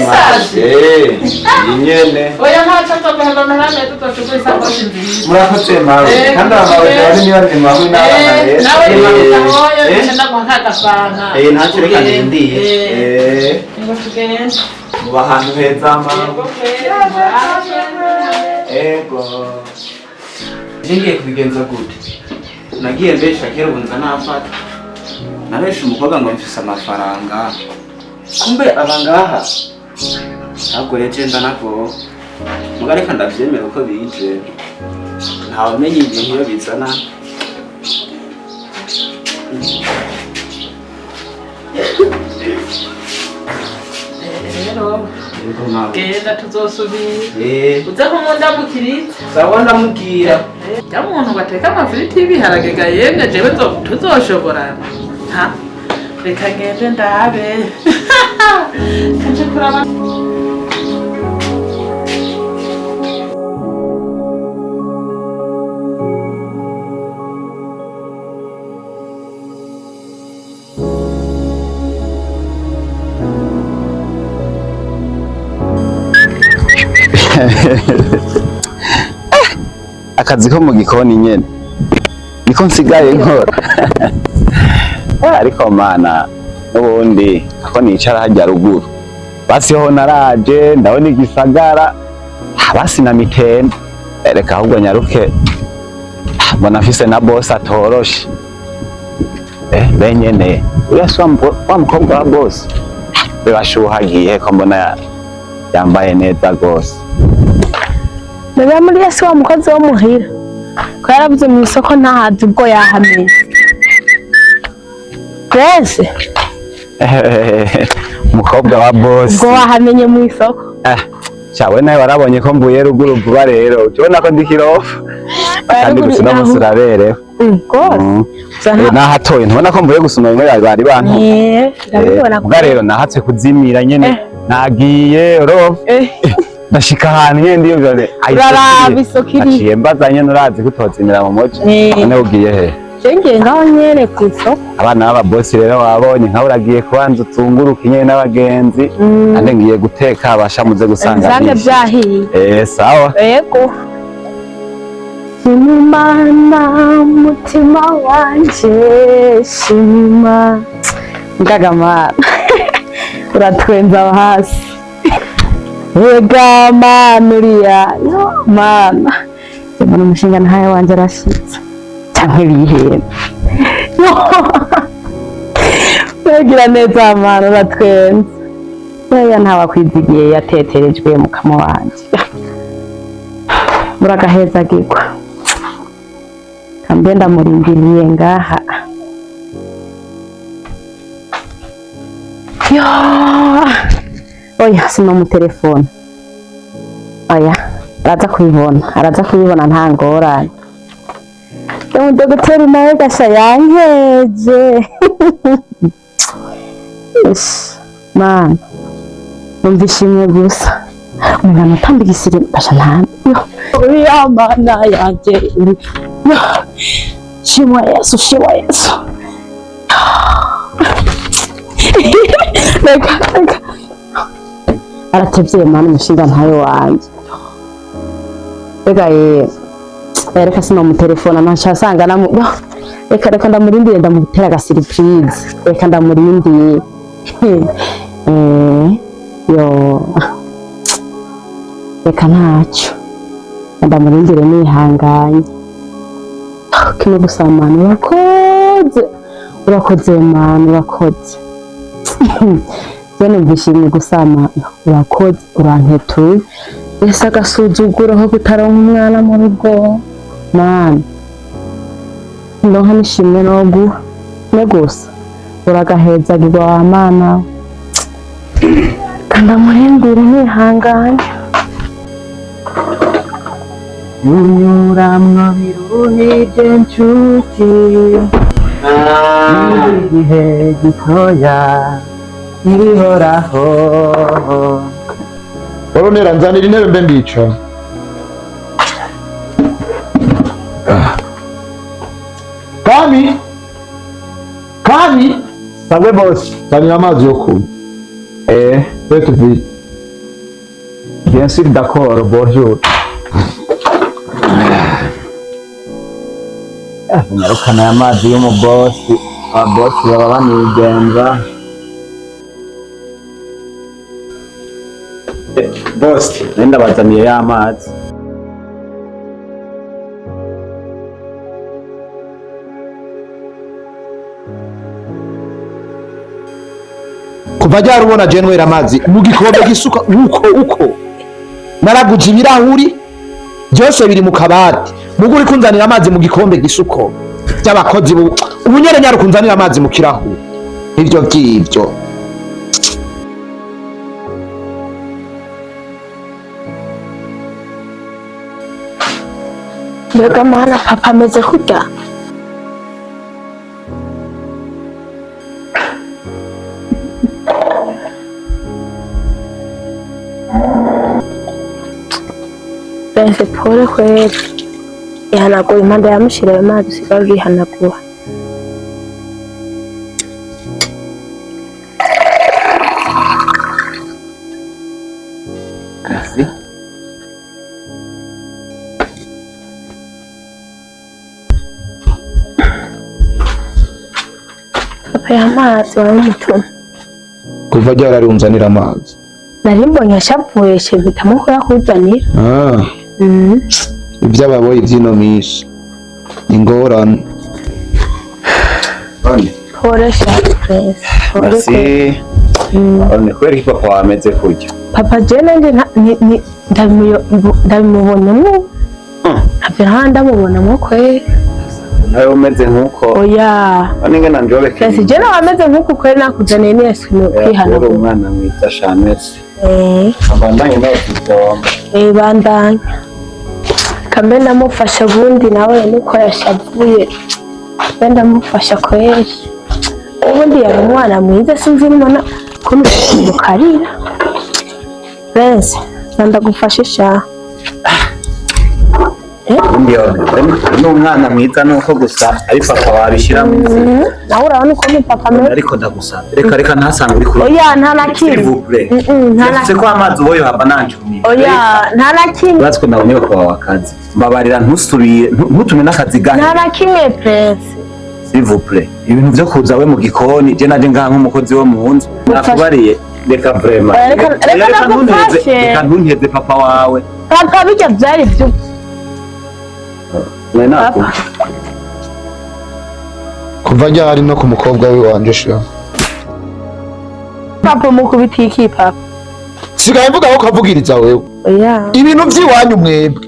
inyene oya ntaco nzoguhendana nane tutocuguha isakoshi nziza murakoze mawe kandi amawe bari niba ni mawe n'abana rero nawe ntahoyo nice ndaguha kagafanta ntacyo reka ndendiye ngo tugende muba ahantu heza mawe ego ngiye kubigenza gute nagiye mbesha kera ubunza nafata nabesha umukobwa ngo mfise amafaranga kumbe abangaha ntabwo legenda nako mugareka ndavyemera uko bije ntawe menye ibintu iyo bizana genda tuzosubira uze kumundamukiriza sawa ndamubwira ya muntu bateka amafiriti y'ibiharage ga yemwe jewe tuzoshobora reka ngende ndabe kaje kuraba akazi ko mu gikoni nyene niko nsigaye nkora ariko mana n'ubundi ako nicara hajya ruguru basi ho naraje ndabona igisagara basi na mitende reka ahubwo nyaruke mbona mfise na boss atoroshe benyene uriya si wa mukobwa wa boss bebashuhagiye ko mbona yambaye neza rwose Bebe muri yasi wa mukozi wo muhira ko yaravuze mu isoko ntahazi ubwo yahamenye Grace umukobwa wa boss ubwo wahamenye mu isoko cyawe nawe warabonye ko mvuye ruguru vuba rero ubona ko ndi kirofu kandi gusa no musurabereho nahatoye ntubona ko mvuye gusuma bimwe bari bantu ubwa rero nahatse kuzimira nyene nagiye rofu ndashika ahantu nyene ndiyo byone uraraba isoko iri aciye mbazanye nurazi kutozimira mu mojo none ugiye he Jenge ngaho nyene ku isoko abana b'ababosi rero wabonye nkaho uragiye kubanza utunguruka nyene n'abagenzi ande ngiye guteka abasha muze gusanga zange byahiye sawa yego Shimimana mutima wanje shima Ndagama uratwenza hasi Ega mana uriya yo mana Mbona umushinga ntaye wanje arashitse cyangwa ibihembe Wegira neza mana uratwenza Weya ntabakwizigiye yateterejwe mu kama wanje Muragahezagirwa Kambe ndamurindiriye ngaha Yo Oya sima mu telefone Oya araza kubibona nta ngorane Umudogiteri nawe gasha yankeje Man numvise imwe gusa umwana utambigisire basha ntambi uriya mana yanje shimwa Yesu reka aratevye mana umushinga ntayo wanje reka sino mu telefone ntacha asanga namu reka ndamurindire ndamutera aga surprise reka ndamurindiye yo reka ntacyo ndamurindire nihanganye kino gusamana urakoze mana urakoze Jene mbishimye gusama urakoze urantetuye ese agasuzuguro ko kutaronka umwana mu rugo mana ndonka nishimwe no guha ne gusa uragahezagirwa wa mana ndamurindira nihanganye unyuramwo biruhije nshuti igihe gitoya ntirihoraho Koronera nzanira intebe mbe ndicara. Kami Sabwe boss. Zanira amazi yo kunywa. Faites vite. Bien sûr, d'accord, bonjour. Nyarukana y'amazi y'umubosi, ababosi baba banigenza. Boss, nenda bazaniye y'amazi. Kuva ryari ubona je nwera amazi mu gikombe gisuka uko naraguje ibirahuri byose biri mu kabati muguri kunzanira amazi mu gikombe gisuko by'abakozi ubunyere nyari kunzanira amazi mu kirahuri ivyo by'ivyo mbega mana papa ameze kurya bense pole kweli ihanagura impande yamushira ayo mazi usigaye ugihanagura Merci. papa y'amazi waramutuma kuva ryari ari unzanira amazi nari mbonye ashavuye mpitamo ko yakuzanira iby'ababoyi by'ino minsi ingorane pole shati prince Merci. None kweri papa wameze kurya. papa je nanje ndabimubonyemo ntabyo ndamubonamo kweri nawe umeze nkuko oya ninge nanjobe Kasi je nawe ameze nkuko kweri nakuzaniye niyasino kwihana ko umwana mwita Shanesi abandanye nawe kuzomba bandanye kambe ndamufasha bundi nawe niko yashavuye kambe ndamufasha kweri ubundi yari umwana mwiza sinzi mbona ko nukarira Prince ndagufashisha n'umwana mwiza nuko gusa ari papa wabishyiramo inzira nawe urabona uko ni papa mwiza ariko ndagusaba reka ntasange uri kuri oya nta na kimwe ndetse ko amazi uboye haba nanjye oya nta na kimwe uratse ko nabonye ko wakazi mbabarira ntusubire ntutume n'akazi gahe nta na kimwe Prince s'il vous plaît ibintu byo kuza we mu gikoni je naje ngaha nk'umukozi wo mu nzu nakubariye reka vraiment reka ntunheze papa wawe papa bijya byari byo kuva ryari no ku mukobwa we wanje sha papa mukubita iki papa sigaye mvuga ko kavugiriza wewe oya ibintu by'iwanyu mwebwe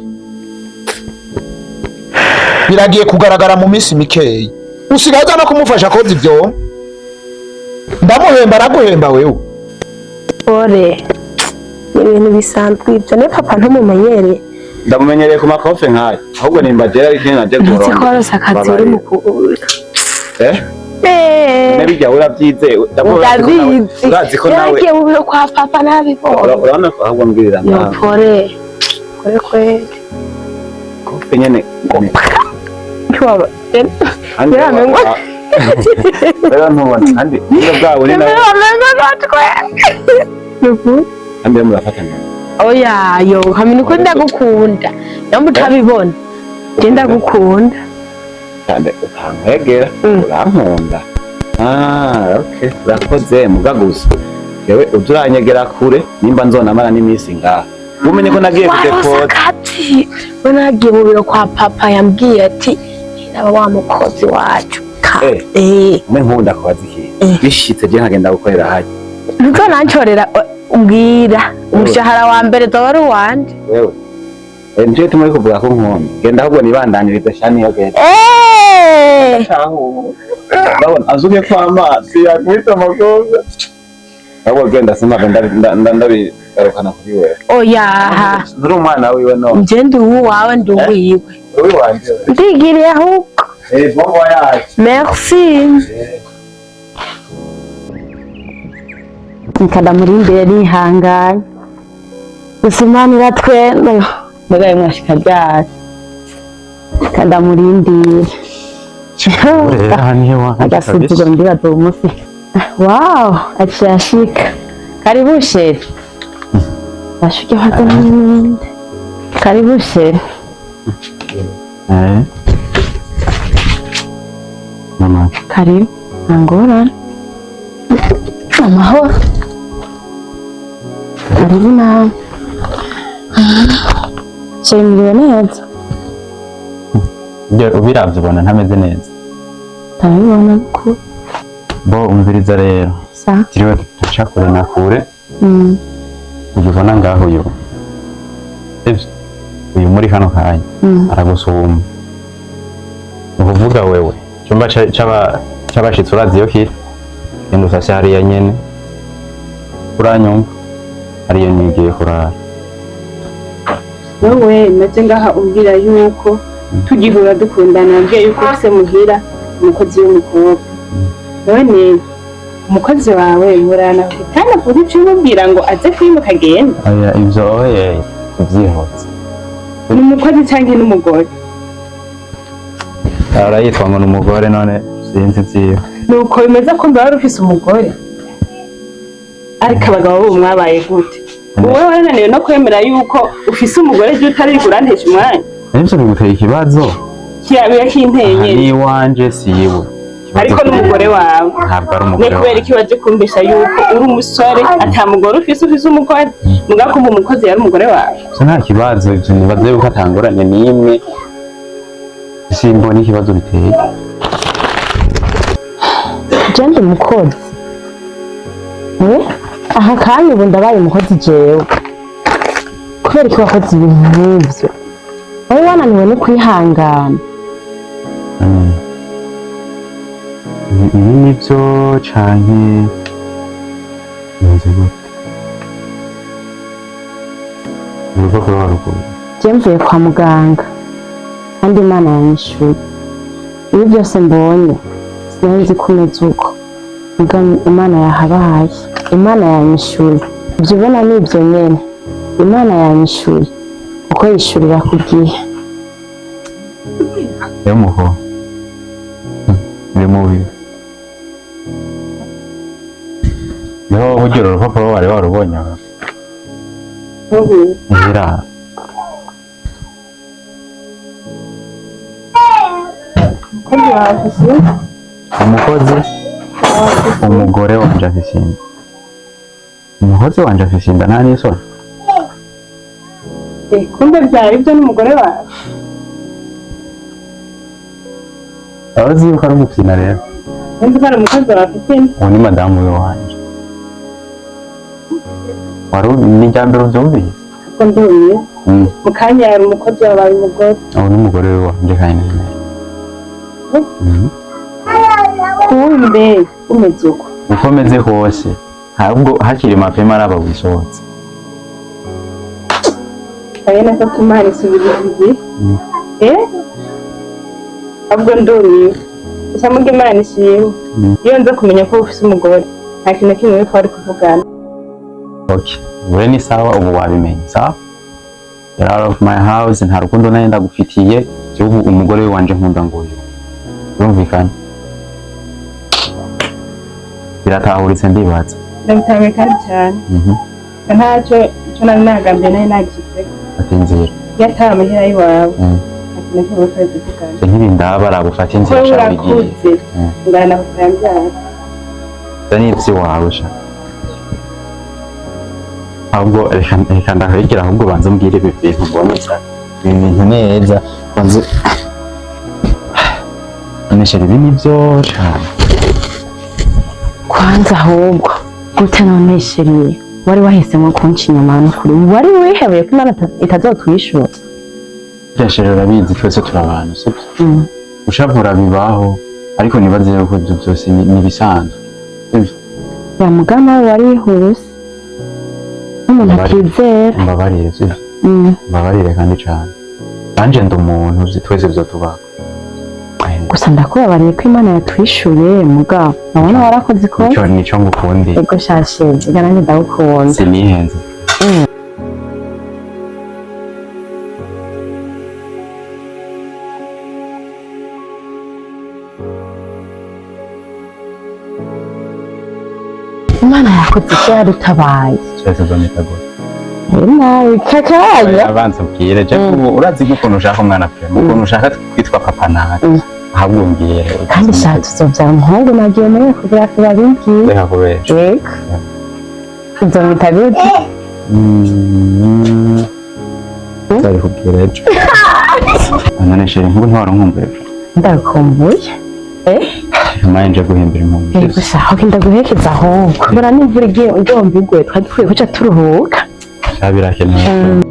biragiye kugaragara mu minsi mikeyi usigaye no kumufasha koza ibyo ndamuhemba araguhemba wewe ore ibintu bisanzwe ibyo ne papa ntumumenyereye ndamumenyereye ku makofe nkayo ahubwo nimba jera ari kene naje gorora ndetse ko arose akazi uri mu kuhura nebijya urabyizeye urazi ko nawe yagiye mu biro kwa papa nabibonye urabona ko ahubwo mbwirira nawe pore kweli kofe nyene kiwaba yamengo rero ntubona kandi iyo bwawe ni nawe kandi murafatanya oya yo hamini ko ndagukunda namwe utabibona je ndagukunda kandi ukankegera urankunda okay urakoze mugaguza yewe uzuranyegera kure nimba nzonamara n'iminsi ngaha umenye ko nagiye kudepota nagiye mu biro kwa papa yambwiye ati aba wa mukozi wacu mwe nkunda kubaza iki bishitse je nkagenda gukorera haje nuko nancorera umbwira umushahara wa mbere doba ari uwanje wewe nje tumuri kuvuga ko nkunda genda ahubwo nibandanirize shani yo genda babona azuke kwa amazi yakwita amagoga ahubwo genda simave ndabigarukana kuri wewe. Oya. Uri umwana wiwe no. Nje ndi uwawe ndi uwiwe. Uri wanje. Ndigiriye ahubwo. Bon voyage. Merci. Nkadamurindire nihanganye. Gusimanira twendo. Mbega mwashika ryari. Nkadamurindire. Aha nihe agasuzuguro ndibaza uwo munsi. Wow, achashika. Karibu shefu. Bashike hata nini. Karibu shefu. Mama. Karibu. Angora. Amahoro. Karibu na. Shemiriwe neza. Ubiravye ubona ntameze neza. Tabibona ko. Bo umviriza rero. Sa. Tiriwe tucakure na kure. Ugibona ngaho yo. Uyu muri hano kanya. Aragusuma. Ukuvuga wewe. Chumba c'abashitsi urazi yo kiri. Endo sasa hariya nyene. Uranyumva. Hariyo nigiye kurara. Wewe maze ngaha umbwira yuko tugihura dukundana nabwiye yuko ufise muhira umukozi w'umukobwa. None umukozi wawe murana kitana kuri cumubwira ngo aze kwimuka agenda. Aya ivyo oye tuvyihotse. Ni umukozi canke n'umugore? Arayitwa ngo n'umugore none sinzi vyiwe. Nuko bimeze ko mbara ufise umugore. Ariko abagabo bo mwabaye gute? Wowe warananiwe no kwemera yuko ufise umugore je utari kurantesha umwanya. Nivyo biguteye ikibazo. Kiyabiye kinteye nyene. Ni wanje siwe. Ariko n'umugore wawe. Ntabwo ari umugore. Ne kubera iki waje kumbesha yuko uri umusore atamugore ufise umugore mugako mu mukozi yari umugore wawe. So nta kibazo ivyo nibaze yuko atangorane n'imwe. Simbona ikibazo biteye. Jende umukozi. Aha kandi ubu ndabaye umukozi jewe. Kubera iki wakoze ibintu nk'ivyo? Wowe wananiwe no kwihangana. Ibi nivyo canke nzi gute? Urupapuro waruguru. Je mvuye kwa muganga kandi Imana yanyishuye. Ibi byose mbonye sinzi kumeza uko. Imana yahabaye. Imana yanyishuye. Ibyo ubona ni ibyo nyene. Imana yanyishuye. Uko yishurira ku gihe. Yo muho. Ni mubi. Yo buryo urupapuro wari warubonye. Ngira. Umukozi umugore wanje afise inda. Umukozi wanje afise inda nta n'isoni. Kumbe byari ibyo n'umugore wawe. Abazi yuko ari umupfina rero. Nzi ko ari umukozi wawe afite inda. Uwo ni madamu we wanje. Wari n'ijambere uvyumviye? Ko nduye. Mu kanya yari umukozi wabaye umugore. Uwo ni umugore we wanje kandi. Kumbe umeze uko. Uko meze hose. Ahubwo hakiri mapema araba wisohotse. Ayana ko Imana isubira igihe. Ahubwo ndumiwe. Usamuga Imana ishimwe. Iyo nza kumenya ko ufise umugore, nta kintu kimwe twari kuvugana. Okay. Wewe ni sawa ubu wabimenye, sawa? Get out of my house, nta rukundo nari ndagufitiye, cyubu umugore wanje nkunda nguyu. Urumvikana? Biratahuritse ndibaza. Ndabitawe kandi cyane. Ntacyo icyo nari nagambiye nari nagize. Atinzira. Yataha amahera y'iwawe. Nk'ibindaba aragufata inzira shawe igiye. Ngana kutambyara. Dani ivyo wawe sha. Ahubwo reka ndahegera ahubwo banze mbwire ibi bintu mboneza. Ibi bintu neza. Banze Nisheri ibi nivyo cyane. Kwanza ahubwo gute none sheri wari wahisemo kunca inyuma n'ukuri wari wihebeye ko Imana itazotwishura. Byasheri urabizi twese turabana sibyo? Ushavura bibaho ariko nibaze yuko byose ni bisanzwe. ya mugana warihuse n'umuntu atizera. Mbabarire sivyo. Mbabarire kandi cane. Nanje ndi umuntu uzi twese vyotubaho. Gusa ndakubabariye ko Imana yatwishuye mugabo nabona warakoze ikosa. Nico ngukundi. Ego shashe ega nanjye ndagukunda. Sinihenze. Imana yakoze icyo yarutabaye. Cyese zomitagura. Nawe kakanya. Avanze ubwire je urazi ukuntu ushaka umwana prema, ukuntu ushaka kwitwa papa nawe. Ahabwo mbwire. Kandi shaka tuzovyara umuhungu nagiye muri kugira ko babimbwiye. Reka kubesha. Yego. Nzomita gute? Zari kubwira ejo. None sheri nk'ubu ntwara nkumbuye. Ndakumbuye. Amaye nje guhimbira impunzi. Yego shaho ndaguhekeza aho. Kubera n'imvura igiye igomba igwe twari dukwiye guca turuhuka. Birakenewe.